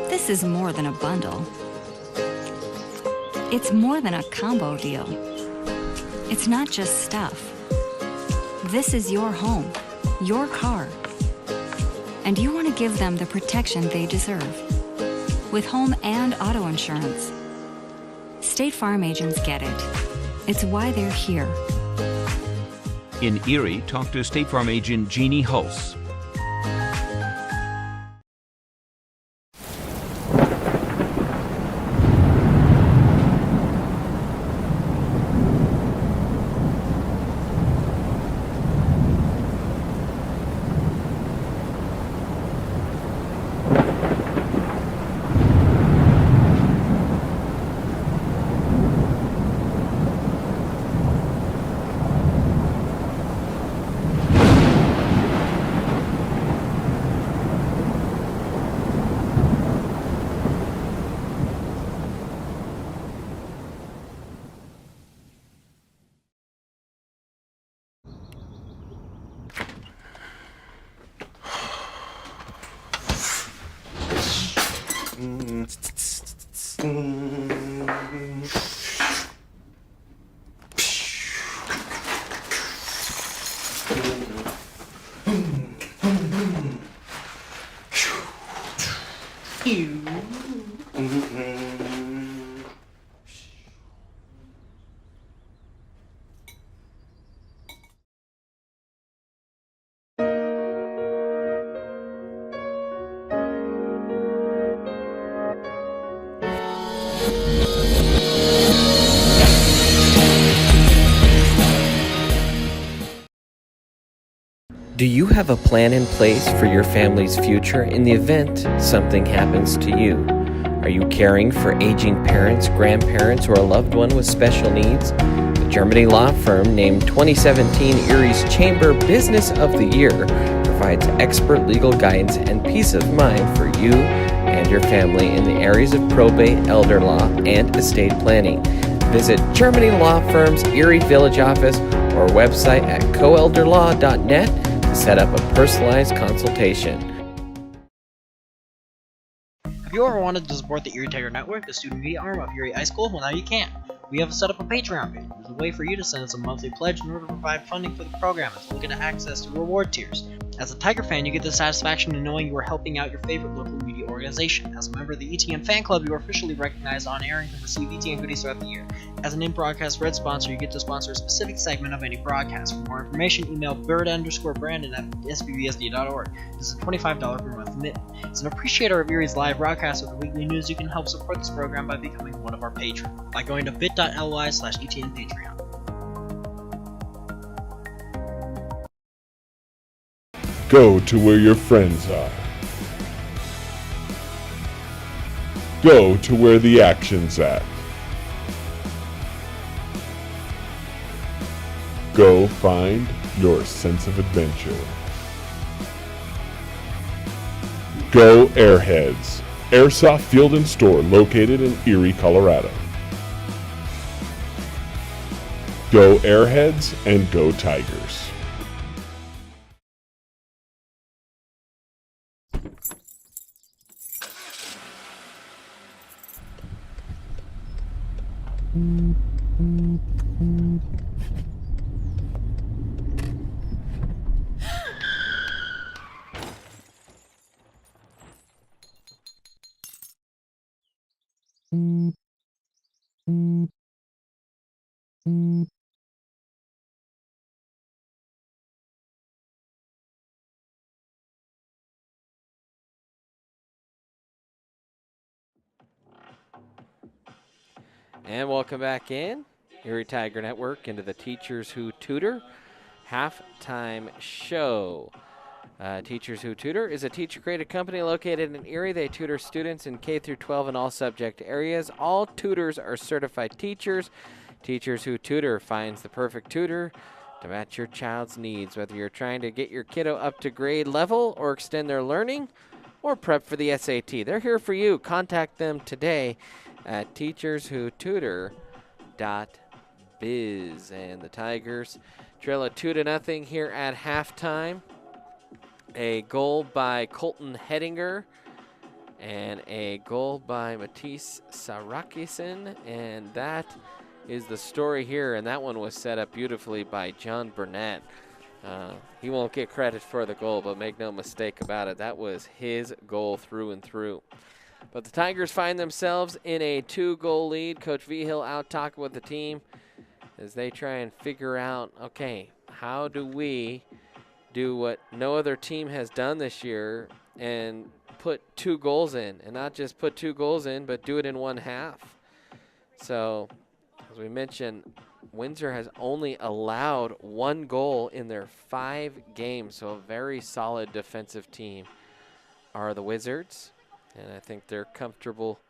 This is more than a bundle. It's more than a combo deal. It's not just stuff. This is your home, your car. And you want to give them the protection they deserve. With home and auto insurance. State Farm agents get it. It's why they're here. In Erie, talk to State Farm agent Jeannie Hulse. Do you have a plan in place for your family's future in the event something happens to you? Are you caring for aging parents, grandparents, or a loved one with special needs? The Germany law firm named 2017 Erie's Chamber Business of the Year provides expert legal guidance and peace of mind for you and your family in the areas of probate, elder law, and estate planning. Visit Germany Law Firm's Erie Village office or website at coelderlaw.net to set up a personalized consultation. Have you ever wanted to support the Erie Tiger Network, the student media arm of Erie High School? Well, now you can. We have set up a Patreon page. There's a way for you to send us a monthly pledge in order to provide funding for the program, as well as get access to reward tiers. As a Tiger fan, you get the satisfaction in knowing you are helping out your favorite local media organization. As a member of the ETN fan club, you are officially recognized on air and can receive ETN goodies throughout the year. As an in-broadcast red sponsor, you get to sponsor a specific segment of any broadcast. For more information, email bird_brandon@sbbsd.org. This is a $25 per month commitment. As an appreciator of Erie's live broadcast with the weekly news, you can help support this program by becoming one of our patrons by going to bit.ly/ETN Patreon. Go to where your friends are. Go to where the action's at. Go find your sense of adventure. Go Airheads, Airsoft Field and Store located in Erie, Colorado. Go Airheads and go Tigers. And welcome back in, Erie Tiger Network, into the Teachers Who Tutor halftime show. Teachers Who Tutor is a teacher-created company located in Erie. They tutor students in K through 12 in all subject areas. All tutors are certified teachers. Teachers Who Tutor finds the perfect tutor to match your child's needs, whether you're trying to get your kiddo up to grade level or extend their learning or prep for the SAT. They're here for you. Contact them today at teacherswhotutor.biz. And the Tigers trail a 2-0 here at halftime. A goal by Colton Hedinger and a goal by Matisse Sarakisen. And that is the story here. And that one was set up beautifully by John Burnett. He won't get credit for the goal, but make no mistake about it, that was his goal through and through. But the Tigers find themselves in a 2-goal lead. Coach Vigil out talking with the team as they try and figure out, okay, how do we do what no other team has done this year and put 2 goals in, and not just put 2 goals in, but do it in one half. So, as we mentioned, Windsor has only allowed 1 goal in their 5 games, so a very solid defensive team are the Wizards. And I think they're comfortable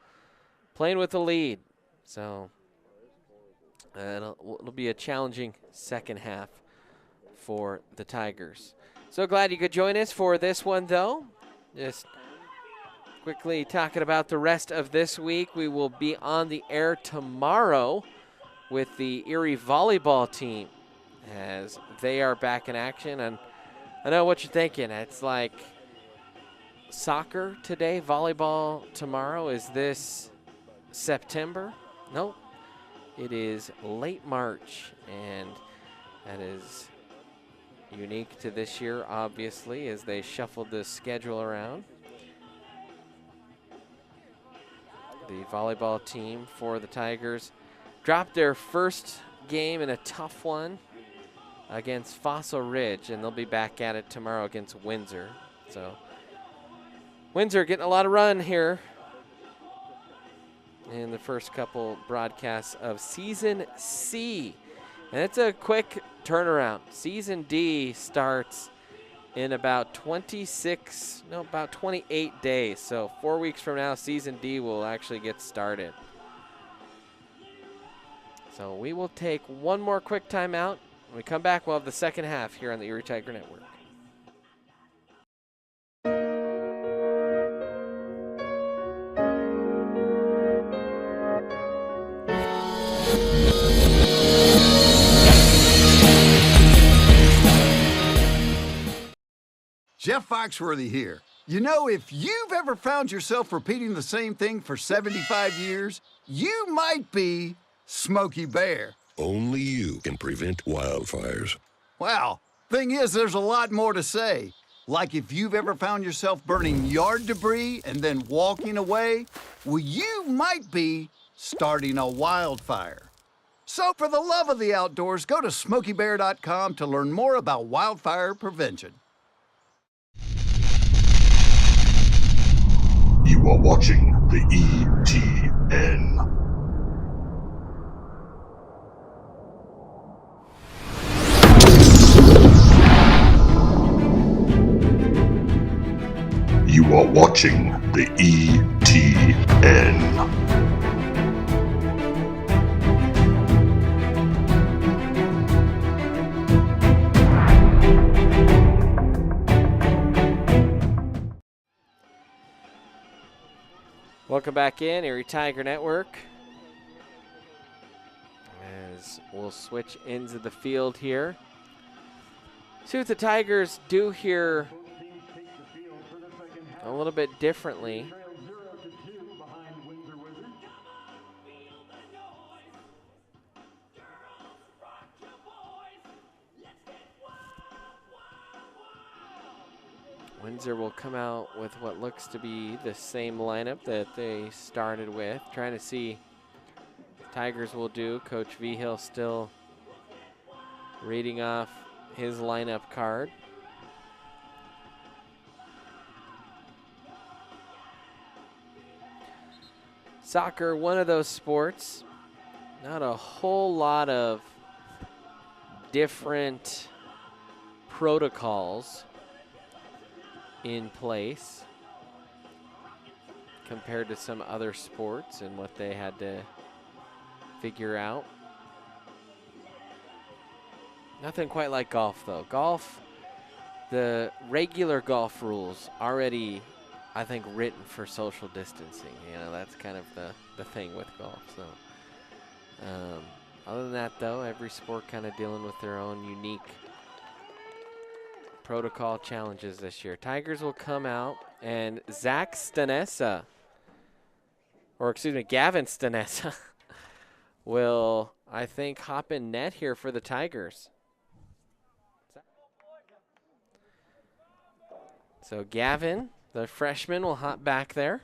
playing with the lead. So it'll be a challenging second half for the Tigers. So glad you could join us for this one, though. Just quickly talking about the rest of this week. We will be on the air tomorrow with the Erie volleyball team as they are back in action. And I know what you're thinking. It's like soccer today, volleyball tomorrow. Is this September? Nope. It is late March, and that is unique to this year, obviously, as they shuffled the schedule around. The volleyball team for the Tigers dropped their first game in a tough one against Fossil Ridge, and they'll be back at it tomorrow against Windsor. So Windsor getting a lot of run here in the first couple broadcasts of Season C. And it's a quick turnaround. Season D starts in about 28 days. So 4 weeks from now, Season D will actually get started. So we will take one more quick timeout. When we come back, we'll have the second half here on the Erie Tiger Network. Jeff Foxworthy here. You know, if you've ever found yourself repeating the same thing for 75 years, you might be Smokey Bear. Only you can prevent wildfires. Well, thing is, there's a lot more to say. Like if you've ever found yourself burning yard debris and then walking away, well, you might be starting a wildfire. So for the love of the outdoors, go to SmokeyBear.com to learn more about wildfire prevention. You are watching the ETN. You are watching the ETN. Welcome back in, Erie Tiger Network. As we'll switch ends of the field here. See what the Tigers do here a little bit differently. Windsor will come out with what looks to be the same lineup that they started with. Trying to see Tigers will do. Coach Vigil still reading off his lineup card. Soccer, one of those sports. Not a whole lot of different protocols in place compared to some other sports and what they had to figure out. Nothing quite like golf, though. Golf, the regular golf rules already, I think, written for social distancing. You know, that's kind of the thing with golf. So, other than that, though, every sport kind of dealing with their own unique protocol challenges this year. Tigers will come out, and Gavin Stanessa will, I think, hop in net here for the Tigers. So Gavin, the freshman, will hop back there.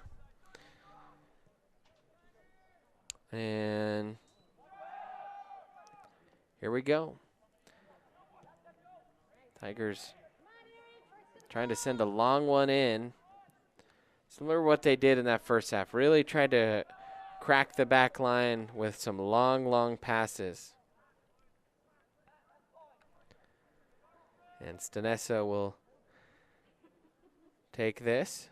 And here we go. Tigers trying to send a long one in. Similar to what they did in that first half. Really tried to crack the back line with some long passes. And Stanessa will take this.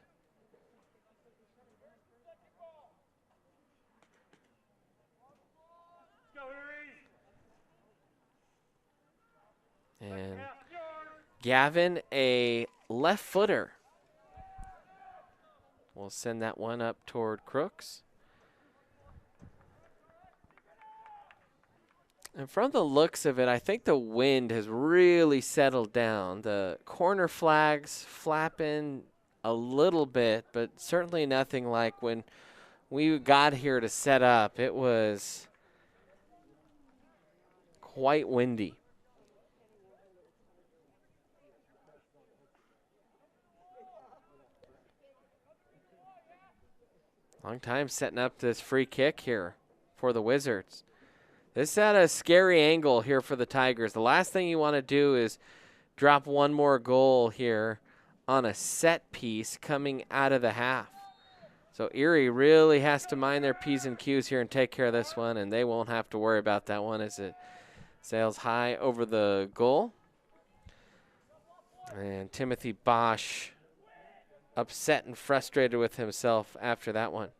And Gavin, a left footer, will send that one up toward Crooks. And from the looks of it, I think the wind has really settled down. The corner flags flapping a little bit, but certainly nothing like when we got here to set up. It was quite windy. Long time setting up this free kick here for the Wizards. This is at a scary angle here for the Tigers. The last thing you want to do is drop one more goal here on a set piece coming out of the half. So Erie really has to mind their P's and Q's here and take care of this one, and they won't have to worry about that one as it sails high over the goal. And Timothy Bosch upset and frustrated with himself after that one.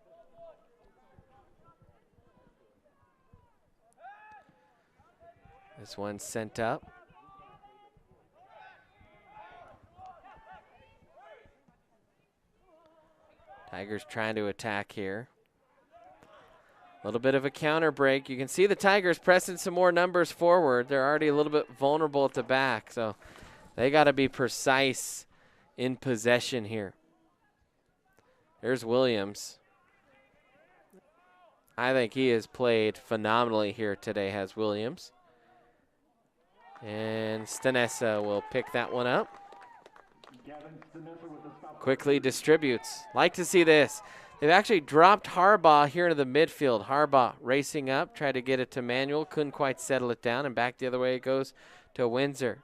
This one sent up. Tigers trying to attack here. A little bit of a counter break. You can see the Tigers pressing some more numbers forward. They're already a little bit vulnerable at the back, so they got to be precise in possession here. There's Williams. I think he has played phenomenally here today, has Williams. And Stanessa will pick that one up. Quickly distributes. Like to see this. They've actually dropped Harbaugh here into the midfield. Harbaugh racing up, tried to get it to Manuel, couldn't quite settle it down, and back the other way it goes to Windsor.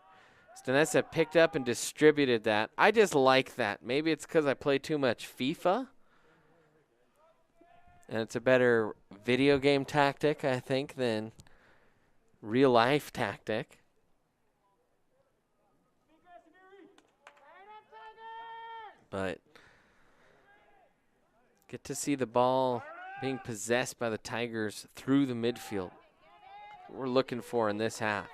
Stanessa picked up and distributed that. I just like that. Maybe it's because I play too much FIFA, and it's a better video game tactic, I think, than real-life tactic. But get to see the ball being possessed by the Tigers through the midfield. What we're looking for in this half.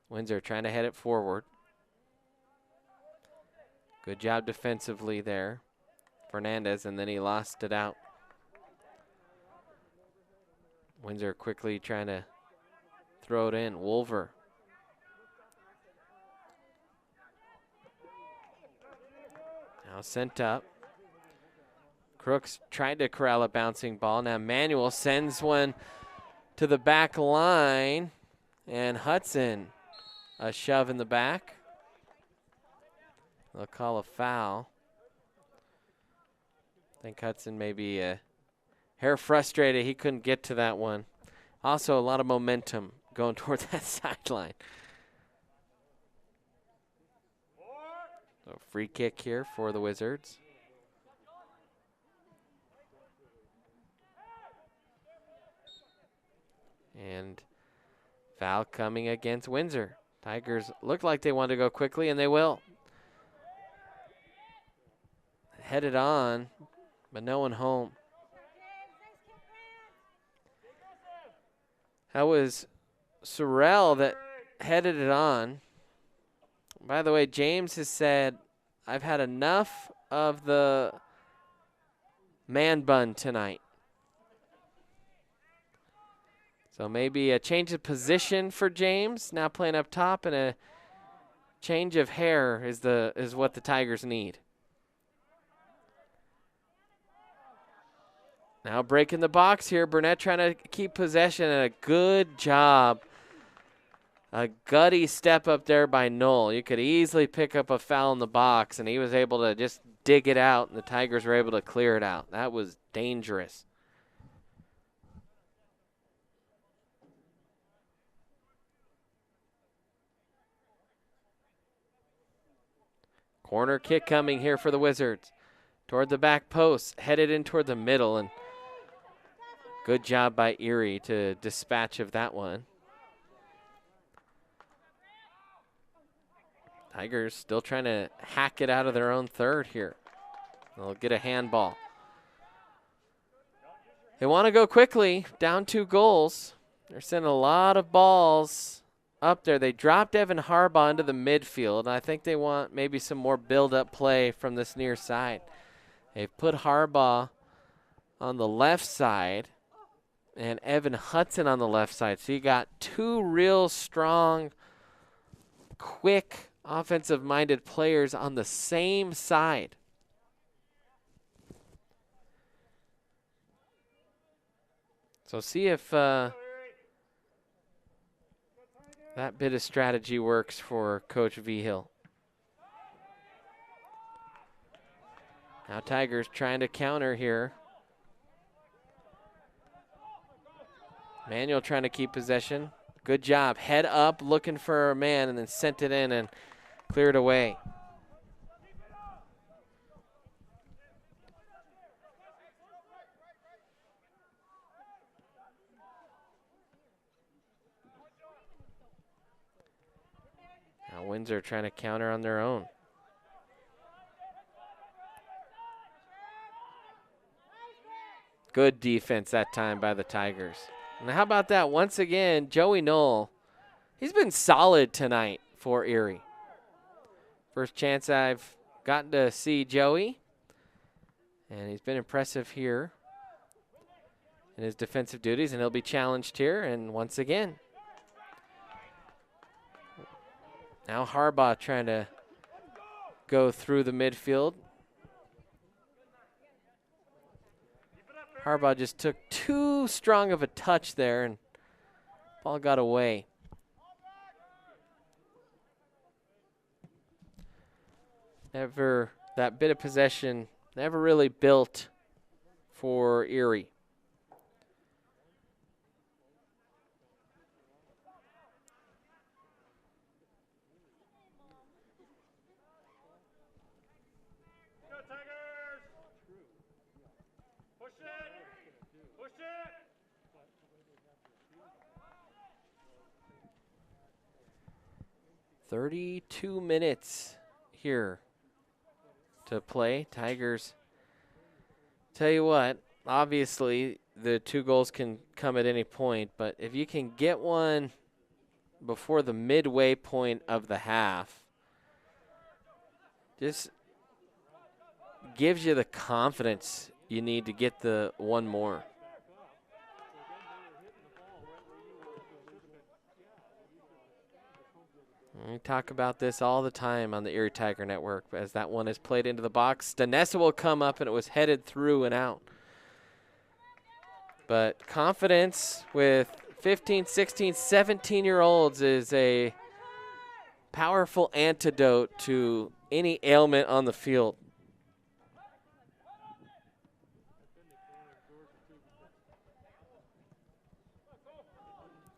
Windsor trying to head it forward. Good job defensively there, Fernandez, and then he lost it out. Windsor quickly trying to throw it in. Wolver. Now sent up. Crooks tried to corral a bouncing ball. Now Manuel sends one to the back line. And Hudson, a shove in the back. They'll call a foul. I think Hudson may be a hair frustrated. He couldn't get to that one. Also, a lot of momentum going towards that sideline. So free kick here for the Wizards. And foul coming against Windsor. Tigers look like they want to go quickly, and they will. Headed on, but no one home. That was Sorrell that headed it on. By the way, James has said, I've had enough of the man bun tonight. So maybe a change of position for James, now playing up top, and a change of hair is what the Tigers need. Now breaking the box here, Burnett trying to keep possession, and a good job. A gutty step up there by Knoll. You could easily pick up a foul in the box, and he was able to just dig it out, and the Tigers were able to clear it out. That was dangerous. Corner kick coming here for the Wizards. Toward the back post, headed in toward the middle, and good job by Erie to dispatch of that one. Tigers still trying to hack it out of their own third here. They'll get a handball. They want to go quickly, down 2 goals. They're sending a lot of balls up there. They dropped Evan Harbaugh into the midfield, and I think they want maybe some more build-up play from this near side. They've put Harbaugh on the left side and Evan Hudson on the left side. So you got 2 real strong, quick, offensive-minded players on the same side. So see if that bit of strategy works for Coach Vigil. Now Tigers trying to counter here. Manuel trying to keep possession. Good job. Head up, looking for a man, and then sent it in and cleared away. Now Now Windsor trying to counter on their own. Good defense that time by the Tigers. And how about that? Once again, Joey Knoll, he's been solid tonight for Erie. First chance I've gotten to see Joey, and he's been impressive here in his defensive duties, and he'll be challenged here. And once again, now Harbaugh trying to go through the midfield. Harbaugh just took too strong of a touch there, and ball got away. Never, that bit of possession never really built for Erie. Go Tigers! Push it! Push it! "32 minutes here to play. Tigers, tell you what, obviously the 2 goals can come at any point, but if you can get one before the midway point of the half, just gives you the confidence you need to get the one more. We talk about this all the time on the Erie Tiger Network as that one is played into the box. Stanessa will come up, and it was headed through and out. But confidence with 15, 16, 17-year-olds is a powerful antidote to any ailment on the field.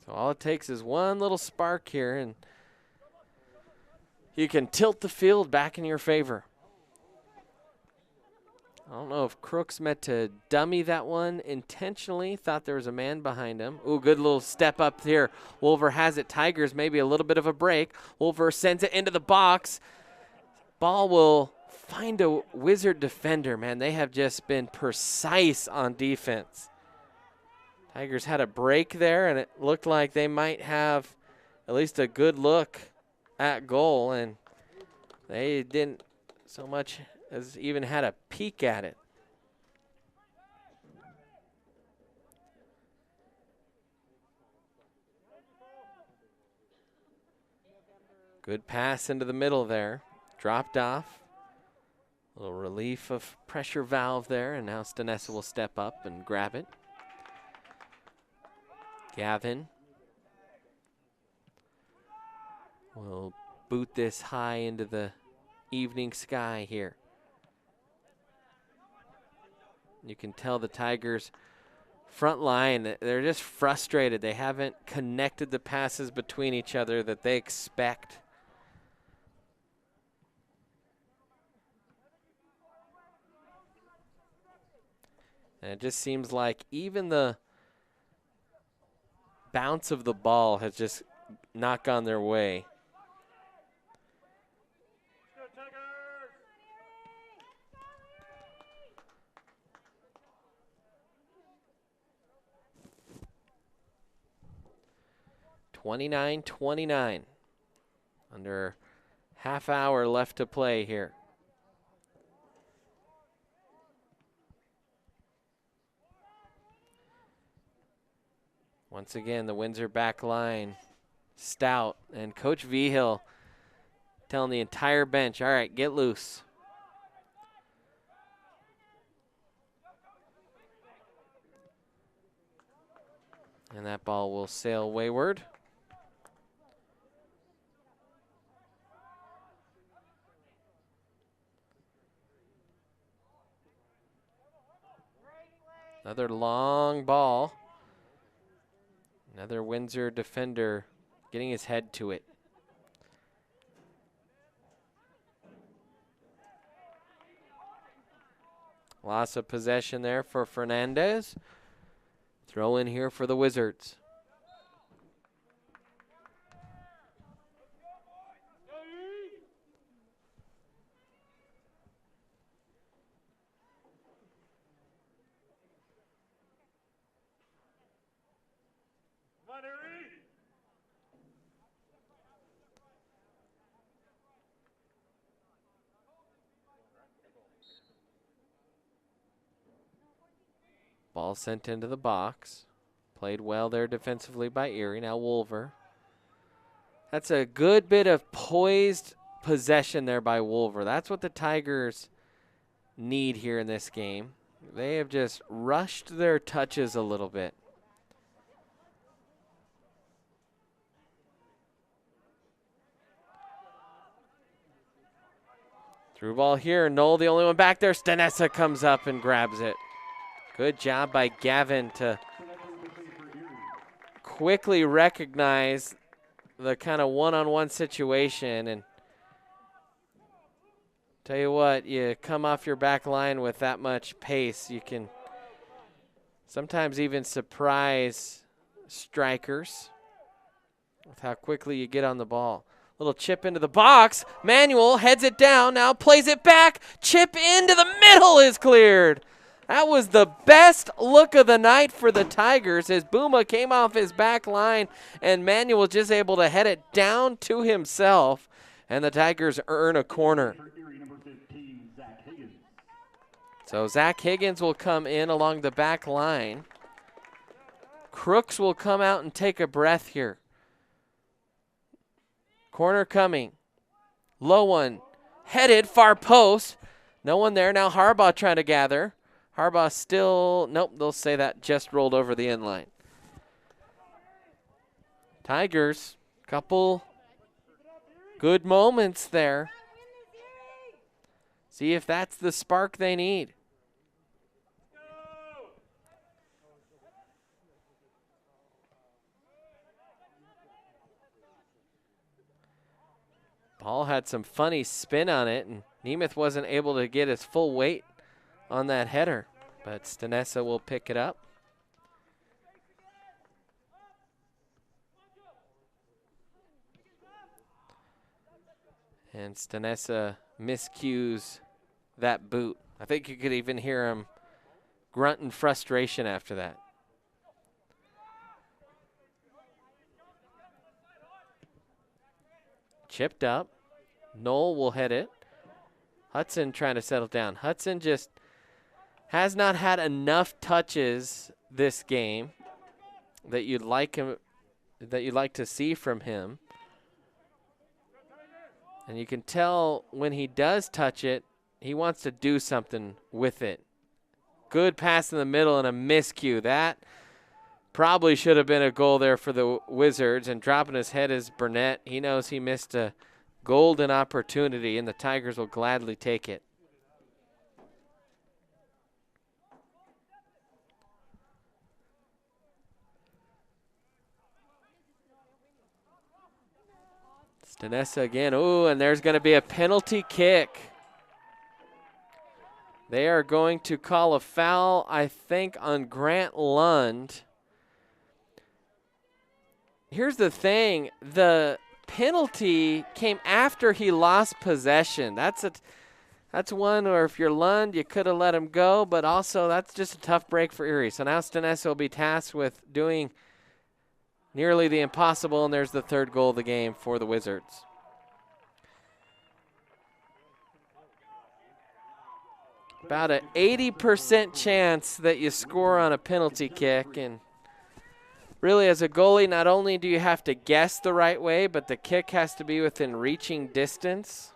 So all it takes is one little spark here, and you can tilt the field back in your favor. I don't know if Crooks meant to dummy that one intentionally, thought there was a man behind him. Ooh, good little step up here. Wolver has it. Tigers maybe a little bit of a break. Wolver sends it into the box. Ball will find a Wizard defender, man. They have just been precise on defense. Tigers had a break there, and it looked like they might have at least a good look at goal, and they didn't so much as even had a peek at it. Good pass into the middle there. Dropped off. A little relief of pressure valve there, and now Stanessa will step up and grab it. Gavin will boot this high into the evening sky here. You can tell the Tigers' front line, they're just frustrated. They haven't connected the passes between each other that they expect. And it just seems like even the bounce of the ball has just not gone their way. Go Tigers! 29-29. Under half hour left to play here. Once again, the Windsor back line stout, and Coach Vigil telling the entire bench, all right, get loose. And that ball will sail wayward. Another long ball. Another Windsor defender getting his head to it. Loss of possession there for Fernandez. Throw in here for the Wizards. Go on, Erie. Ball sent into the box. Played well there defensively by Erie. Now Wolver. That's a good bit of poised possession there by Wolver. That's what the Tigers need here in this game. They have just rushed their touches a little bit. Through ball here. Knoll, the only one back there. Stanessa comes up and grabs it. Good job by Gavin to quickly recognize the kind of one-on-one situation. And tell you what, you come off your back line with that much pace, you can sometimes even surprise strikers with how quickly you get on the ball. Little chip into the box. Manuel heads it down, now plays it back. Chip into the middle is cleared. That was the best look of the night for the Tigers as Booma came off his back line and Manuel just able to head it down to himself, and the Tigers earn a corner. So Zach Higgins will come in along the back line. Crooks will come out and take a breath here. Corner coming. Low one. Headed far post. No one there. Now Harbaugh trying to gather. Harbaugh still, nope, they'll say that just rolled over the end line. Tigers, couple good moments there. See if that's the spark they need. Ball had some funny spin on it, and Nemeth wasn't able to get his full weight on that header, but Stanessa will pick it up. And Stanessa miscues that boot. I think you could even hear him grunt in frustration after that. Chipped up. Knoll will head it. Hudson trying to settle down. Hudson just has not had enough touches this game that you'd like to see from him. And you can tell when he does touch it, he wants to do something with it. Good pass in the middle and a miscue. That probably should have been a goal there for the Wizards, and dropping his head is Burnett. He knows he missed a golden opportunity, and the Tigers will gladly take it. Stanessa again. Ooh, and there's going to be a penalty kick. They are going to call a foul, I think, on Grant Lund. Here's the thing. The penalty came after he lost possession. That's one where if you're Lund, you could have let him go, but also that's just a tough break for Erie. So now Stanessa will be tasked with doing nearly the impossible, and there's the third goal of the game for the Wizards. About an 80% chance that you score on a penalty kick, and really as a goalie, not only do you have to guess the right way, but the kick has to be within reaching distance.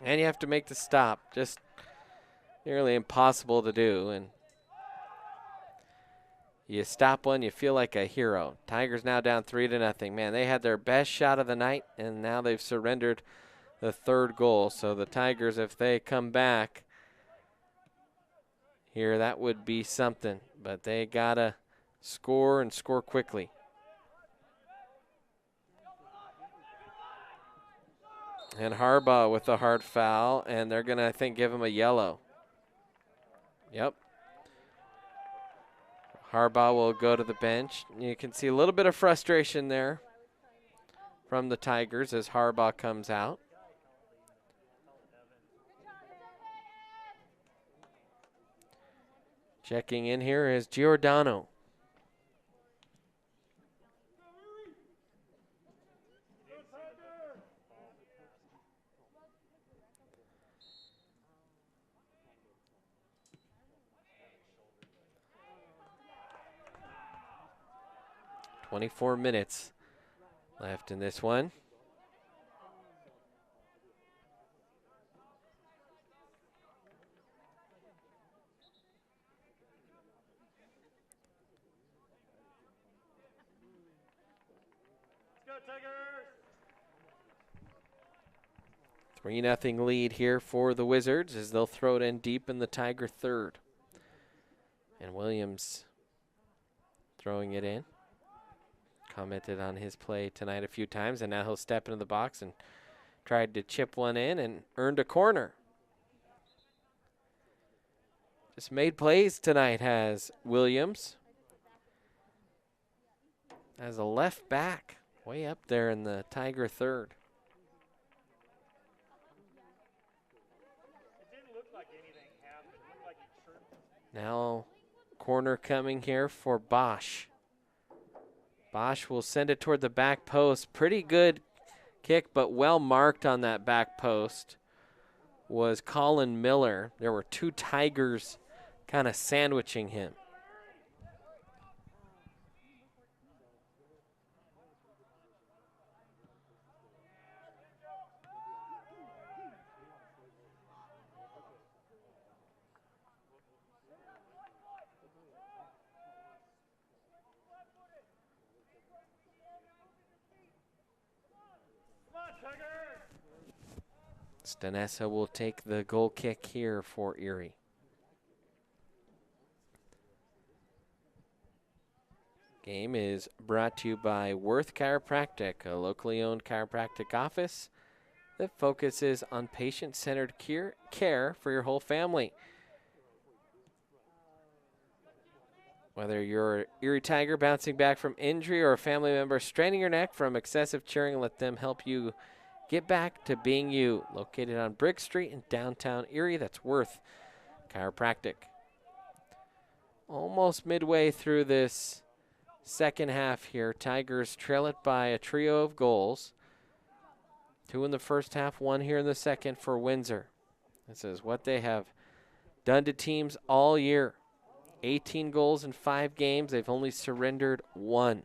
And you have to make the stop. Just nearly impossible to do, and you stop one, you feel like a hero. Tigers now down 3-0. Man, they had their best shot of the night, and now they've surrendered the third goal. So the Tigers, if they come back here, that would be something. But they got to score and score quickly. And Harbaugh with a hard foul, and they're going to, I think, give him a yellow. Yep. Harbaugh will go to the bench. You can see a little bit of frustration there from the Tigers as Harbaugh comes out. Checking in here is Giordano. 24 minutes left in this one. Let's go, Tigers! 3-0 lead here for the Wizards as they'll throw it in deep in the Tiger third. And Williams throwing it in. Commented on his play tonight a few times, and now he'll step into the box and tried to chip one in and earned a corner. Just made plays tonight has Williams. As a left back, way up there in the Tiger third. It didn't look like anything happened. It looked like he tripped. Now corner coming here for Bosch. Bosch will send it toward the back post. Pretty good kick, but well marked on that back post was Colin Miller. There were two Tigers kind of sandwiching him. Come on, Tigers! Stanessa will take the goal kick here for Erie. Game is brought to you by Worth Chiropractic, a locally owned chiropractic office that focuses on patient-centered care for your whole family. Whether you're an Erie Tiger bouncing back from injury or a family member straining your neck from excessive cheering, let them help you get back to being you. Located on Brick Street in downtown Erie, that's Worth Chiropractic. Almost midway through this second half here, Tigers trail it by a trio of goals. 2 in the first half, 1 here in the second for Windsor. This is what they have done to teams all year. 18 goals in 5 games. They've only surrendered 1.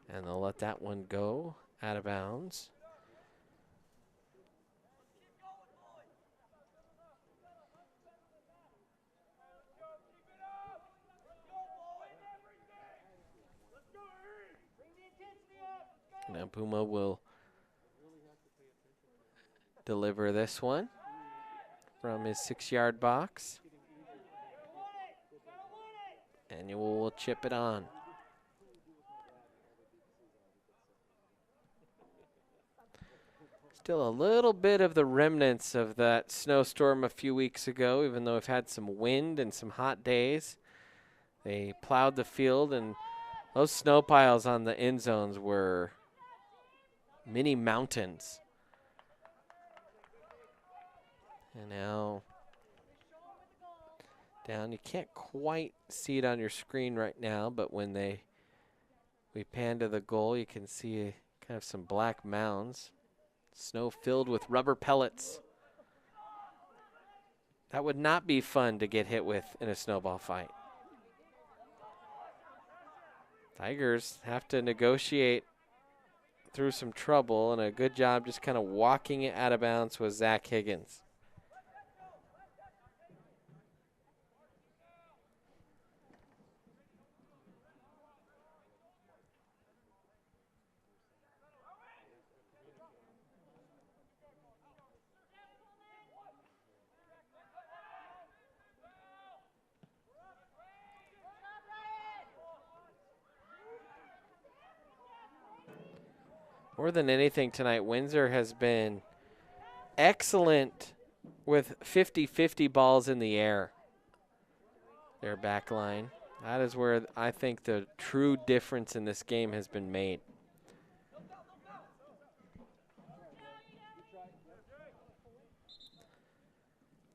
And they'll let that one go out of bounds. Now Puma will deliver this one from his 6-yard box. And you will chip it on. Still a little bit of the remnants of that snowstorm a few weeks ago, even though we've had some wind and some hot days. They plowed the field, and those snow piles on the end zones were mini mountains. And now down. You can't quite see it on your screen right now, but when we pan to the goal, you can see kind of some black mounds. Snow filled with rubber pellets. That would not be fun to get hit with in a snowball fight. Tigers have to negotiate through some trouble, and a good job just kind of walking it out of bounds was Zach Higgins. More than anything tonight, Windsor has been excellent with 50-50 balls in the air. Their back line. That is where I think the true difference in this game has been made.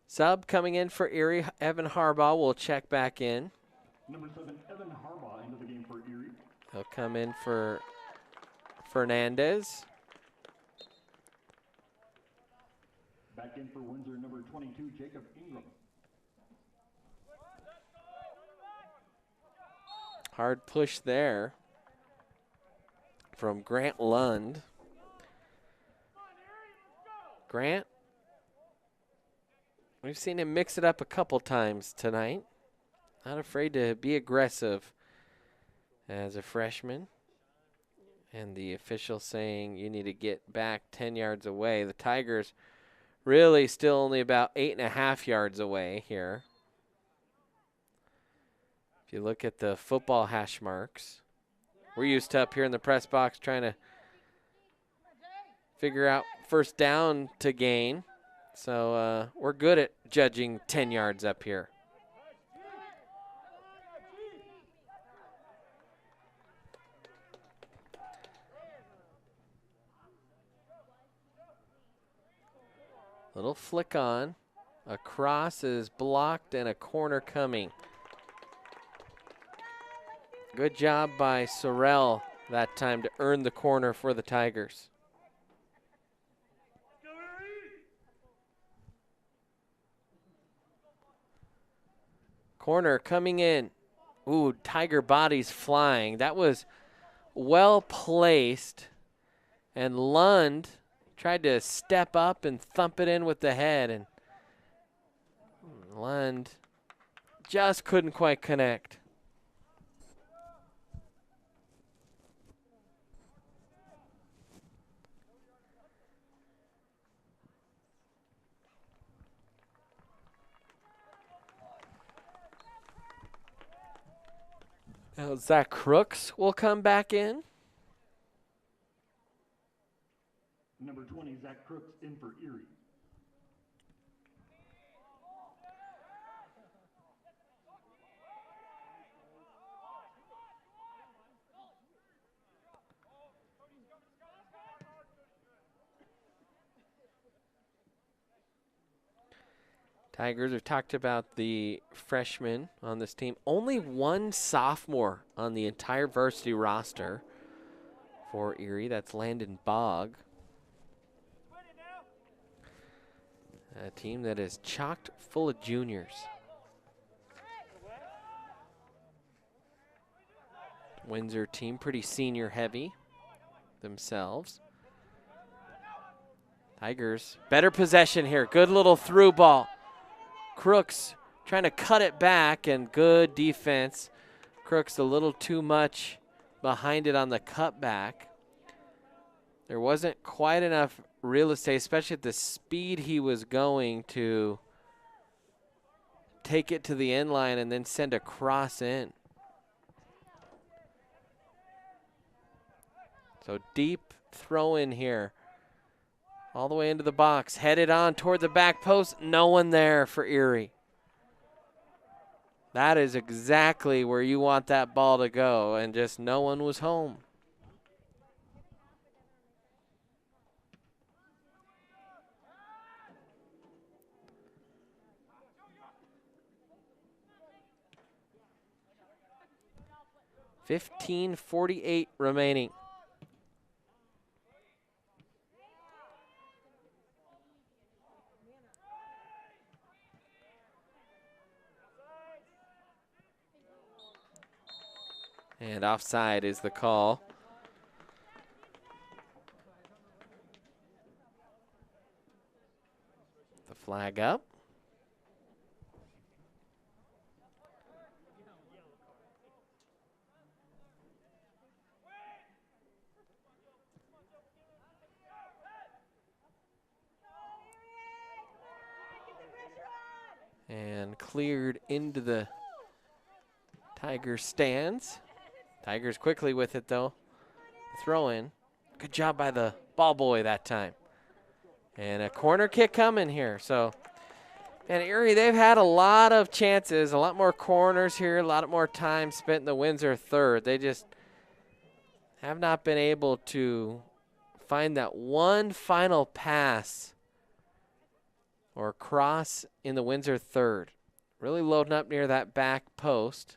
Sub coming in for Erie, Evan Harbaugh will check back in. Number 7, Evan Harbaugh into the game for Erie. He'll come in for Fernandez. Back in for Windsor, number 22, Jacob Ingram. Hard push there from Grant Lund. Grant, we've seen him mix it up a couple times tonight. Not afraid to be aggressive as a freshman. And the official saying you need to get back 10 yards away. The Tigers really still only about 8.5 yards away here. If you look at the football hash marks, we're used to up here in the press box trying to figure out first down to gain. So we're good at judging 10 yards up here. Little flick on. A cross is blocked and a corner coming. Good job by Sorrell that time to earn the corner for the Tigers. Corner coming in. Ooh, Tiger bodies flying. That was well placed. And Lund tried to step up and thump it in with the head. And Lund just couldn't quite connect. Now Zach Crooks will come back in. Number 20, Zach Crooks in for Erie. Tigers have talked about the freshmen on this team. Only one sophomore on the entire varsity roster for Erie. That's Landon Bogg. A team that is chocked full of juniors. Windsor team pretty senior heavy themselves. Tigers, better possession here. Good little through ball. Crooks trying to cut it back, and good defense. Crooks a little too much behind it on the cutback. There wasn't quite enough real estate, especially at the speed he was going, to take it to the end line and then send a cross in. So deep throw in here. All the way into the box, headed on toward the back post. No one there for Erie. That is exactly where you want that ball to go, and just no one was home. $15:48 remaining. And offside is the call. The flag up. And cleared into the Tigers stands. Tigers quickly with it, though. Throw in. Good job by the ball boy that time. And a corner kick coming here. So, and Erie, they've had a lot of chances, a lot more corners here, a lot more time spent in the Windsor third. They just have not been able to find that one final pass or cross in the Windsor third. Really loading up near that back post.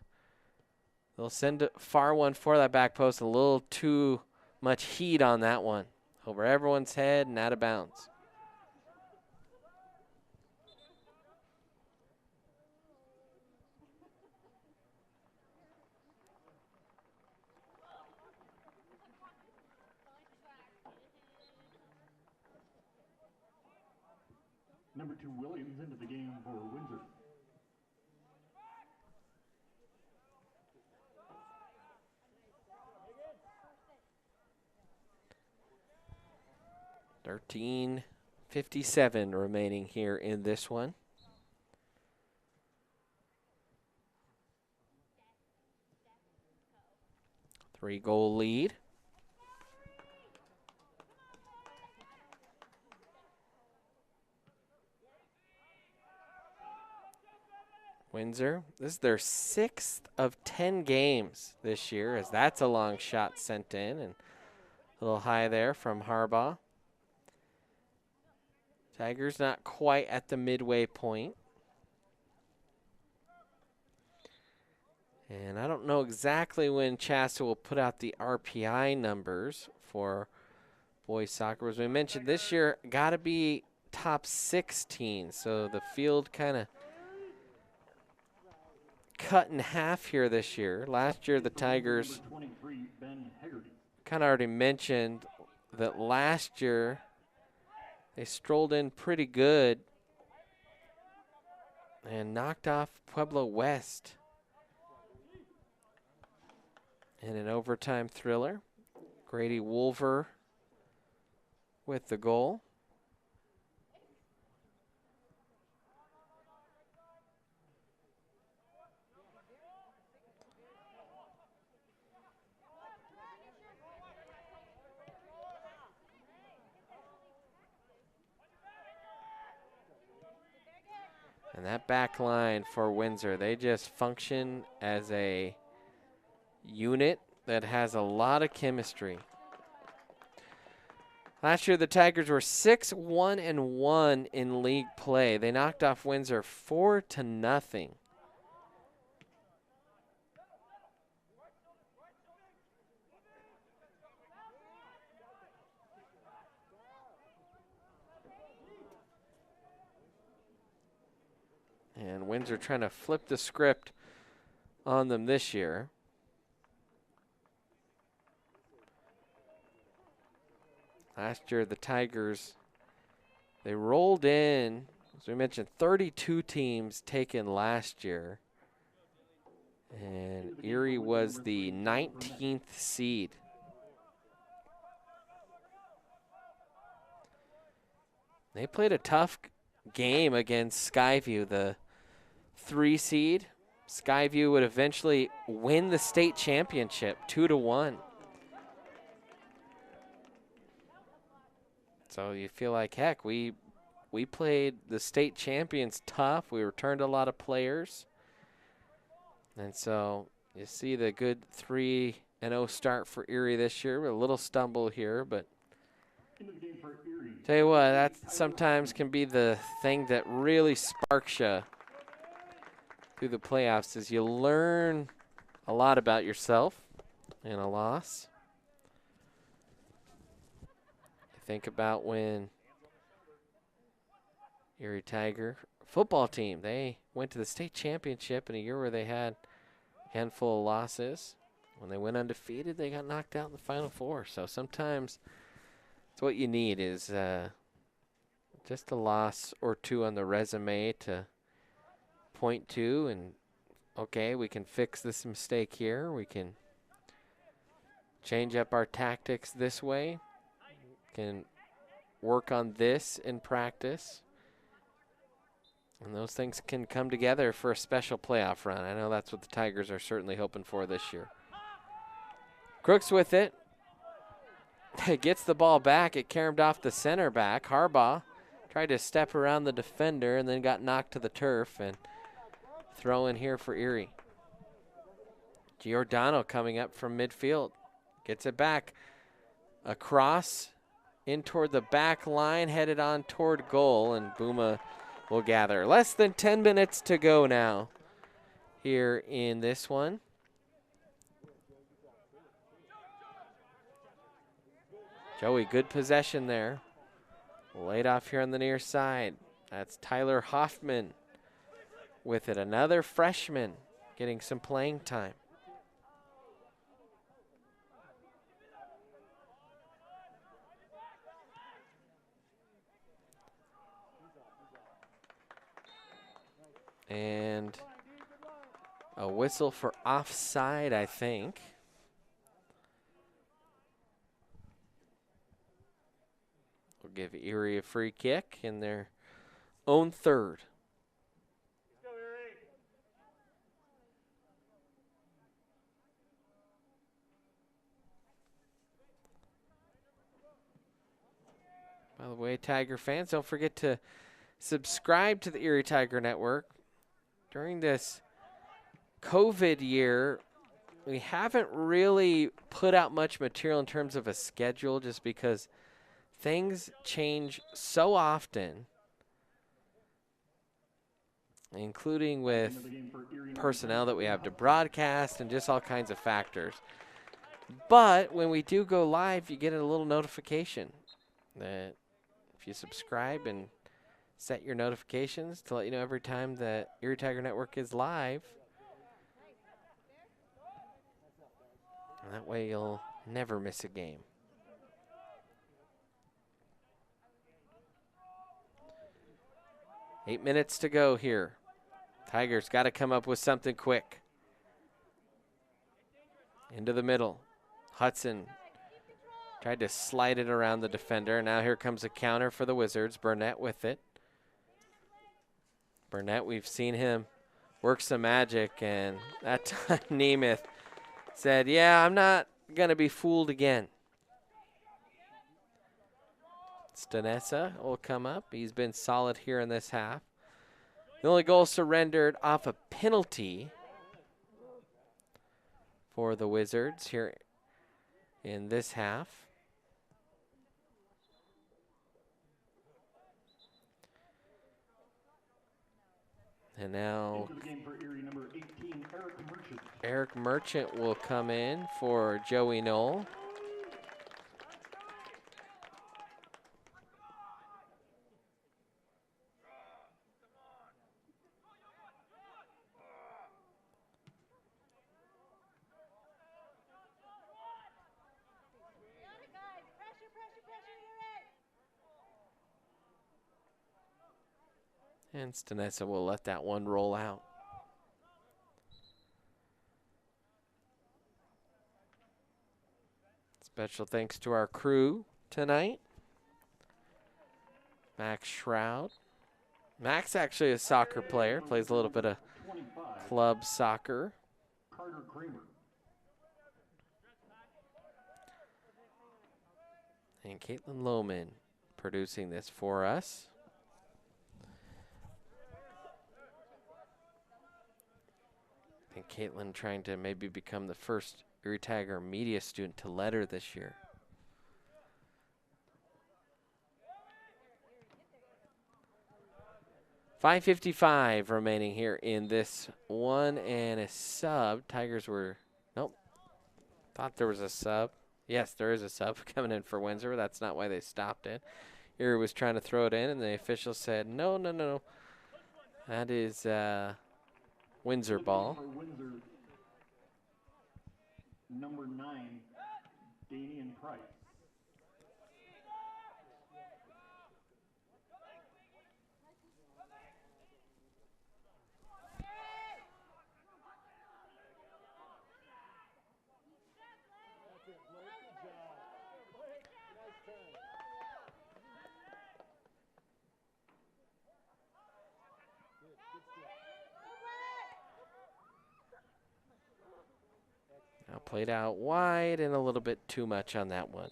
They'll send a far one for that back post. A little too much heat on that one. Over everyone's head and out of bounds. Number 2 Williams into the game for Windsor. $13.57 remaining here in this one. Three-goal lead. Windsor, this is their 6th of 10 games this year, as that's a long shot sent in, and a little high there from Harbaugh. Tigers not quite at the midway point. And I don't know exactly when Chasta will put out the RPI numbers for boys soccer. As we mentioned, this year got to be top 16, so the field kind of cut in half here this year. Last year, the Tigers, kind of already mentioned that last year they strolled in pretty good and knocked off Pueblo West in an overtime thriller. Grady Wolver with the goal. And that back line for Windsor, they just function as a unit that has a lot of chemistry. Last year, the Tigers were 6-1-1 in league play. They knocked off Windsor 4-0. And Windsor trying to flip the script on them this year. Last year, the Tigers, they rolled in, as we mentioned, 32 teams taken last year. And Erie was the 19th seed. They played a tough game against Skyview, the 3 seed. Skyview would eventually win the state championship 2-1. So you feel like, heck, we played the state champions tough. We returned a lot of players. And so you see the good 3-0 start for Erie this year with a little stumble here, but tell you what, that sometimes can be the thing that really sparks you through the playoffs, is you learn a lot about yourself in a loss. Think about when Erie Tiger football team, they went to the state championship in a year where they had a handful of losses. When they went undefeated, they got knocked out in the Final Four. So sometimes it's what you need is just a loss or two on the resume to point to, and okay, we can fix this mistake here. We can change up our tactics this way. Can work on this in practice. And those things can come together for a special playoff run. I know that's what the Tigers are certainly hoping for this year. Crooks with it. Gets the ball back. It caromed off the center back. Harbaugh tried to step around the defender and then got knocked to the turf. And throw in here for Erie. Giordano coming up from midfield. Gets it back. Across. In toward the back line, headed on toward goal, and Booma will gather. Less than 10 minutes to go now here in this one. Joey, good possession there. Laid off here on the near side. That's Tyler Hoffman with it. Another freshman getting some playing time. And a whistle for offside, I think. We'll give Erie a free kick in their own third. By the way, Tiger fans, don't forget to subscribe to the Erie Tiger Network. During this COVID year, we haven't really put out much material in terms of a schedule just because things change so often, including with personnel that we have to broadcast and just all kinds of factors. But when we do go live, you get a little notification that if you subscribe and set your notifications to let you know every time the Erie Tiger Network is live. And that way you'll never miss a game. Eight minutes to go here. Tigers got to come up with something quick. Into the middle. Hudson tried to slide it around the defender. Now here comes a counter for the Wizards. Burnett with it. Burnett, we've seen him work some magic, and that time Nemeth said, yeah, I'm not going to be fooled again. Stanessa will come up. He's been solid here in this half. The only goal surrendered off a penalty for the Wizards here in this half. And now Eric Merchant will come in for Joey Knoll. And Stanessa will let that one roll out. Special thanks to our crew tonight. Max Shroud. Max actually a soccer player, plays a little bit of club soccer. Carter Kramer. And Caitlin Lohman producing this for us. I think Caitlin trying to maybe become the first Erie Tiger media student to letter this year. .555 remaining here in this one and a sub. Tigers were, nope, thought there was a sub. Yes, there is a sub coming in for Windsor. That's not why they stopped it. Erie was trying to throw it in, and the official said, no, no, no. That is Windsor ball. Windsor, number 9, Damian Price. Now played out wide and a little bit too much on that one.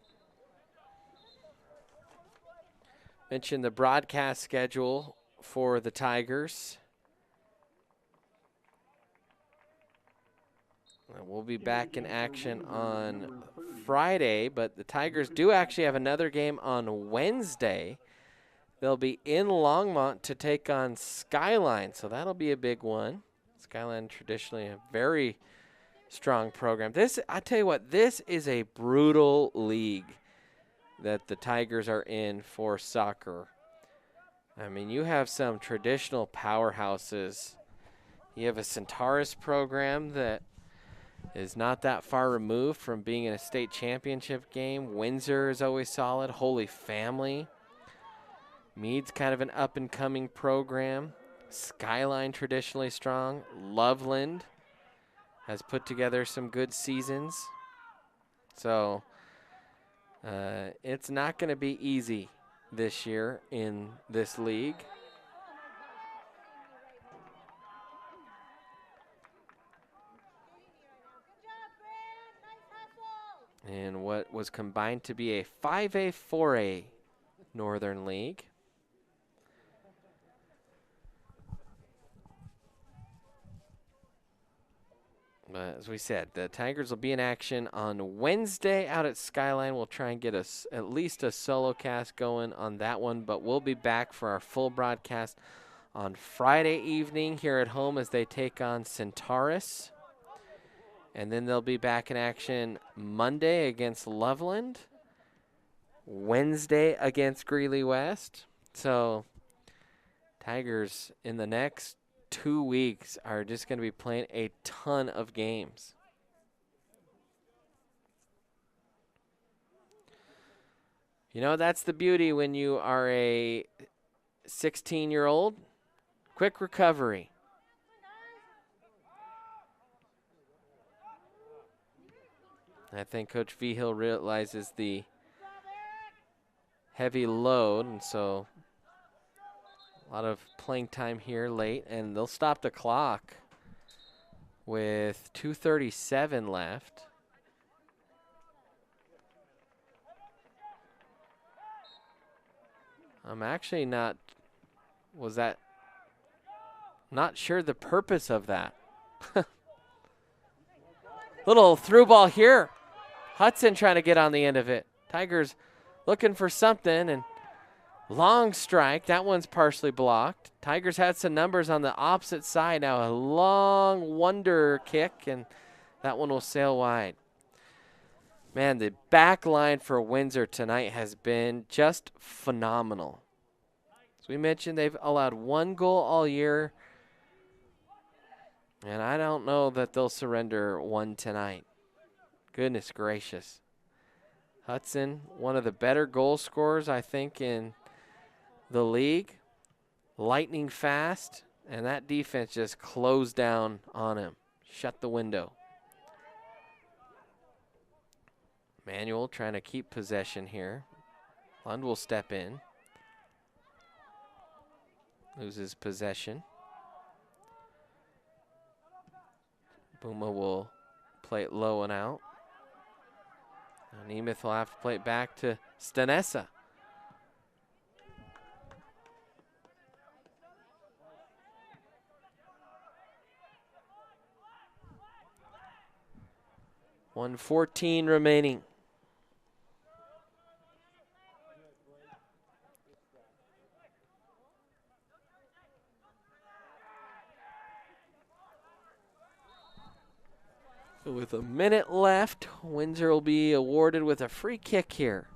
Mentioned the broadcast schedule for the Tigers. We'll be back in action on Friday, but the Tigers do actually have another game on Wednesday. They'll be in Longmont to take on Skyline, so that'll be a big one. Skyline traditionally a very strong program. This, I tell you what, this is a brutal league that the Tigers are in for soccer. I mean, you have some traditional powerhouses. You have a Centaurus program that is not that far removed from being in a state championship game. Windsor is always solid. Holy Family. Meade's kind of an up-and-coming program. Skyline traditionally strong. Loveland has put together some good seasons. So it's not going to be easy this year in this league. In what was combined to be a 5A, 4A Northern League. But as we said, the Tigers will be in action on Wednesday out at Skyline. We'll try and get at least a solo cast going on that one, but we'll be back for our full broadcast on Friday evening here at home as they take on Centaurus. And then they'll be back in action Monday against Loveland, Wednesday against Greeley West. So Tigers in the next 2 weeks are just going to be playing a ton of games. You know, that's the beauty when you are a 16-year-old. Quick recovery. I think Coach Vigil realizes the heavy load, and so a lot of playing time here late, and they'll stop the clock with 2:37 left. I'm actually not sure the purpose of that. Little through ball here. Hudson trying to get on the end of it. Tigers looking for something, and long strike. That one's partially blocked. Tigers had some numbers on the opposite side. Now a long wonder kick, and that one will sail wide. Man, the back line for Windsor tonight has been just phenomenal. As we mentioned, they've allowed 1 goal all year, and I don't know that they'll surrender one tonight. Goodness gracious. Hudson, one of the better goal scorers, I think, in the league. Lightning fast, and that defense just closed down on him. Shut the window. Manuel trying to keep possession here. Lund will step in. Loses possession. Buma will play it low and out. Now Nemeth will have to play it back to Stanessa. .114 remaining. With a minute left, Windsor will be awarded with a free kick here.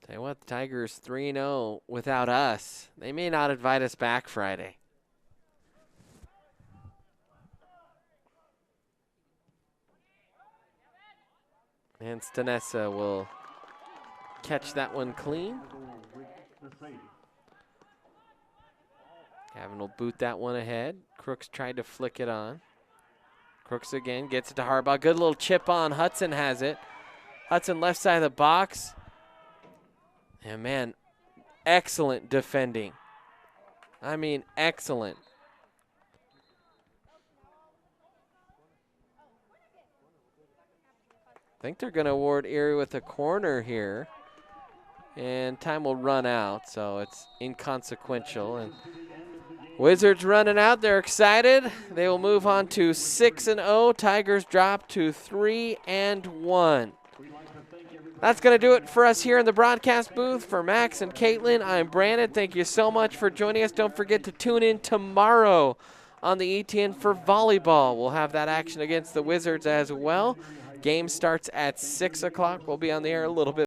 Tell you what, the Tigers 3-0 without us. They may not invite us back Friday. And Stanessa will catch that one clean. Gavin will boot that one ahead. Crooks tried to flick it on. Crooks again, gets it to Harbaugh. Good little chip on. Hudson has it. Hudson left side of the box. And man, excellent defending. I mean, excellent. I think they're going to award Erie with a corner here. And time will run out, so it's inconsequential. And Wizards running out. They're excited. They will move on to 6-0. Tigers drop to 3-1. That's going to do it for us here in the broadcast booth. For Max and Caitlin, I'm Brandon. Thank you so much for joining us. Don't forget to tune in tomorrow on the ETN for volleyball. We'll have that action against the Wizards as well. Game starts at 6 o'clock. We'll be on the air a little bit.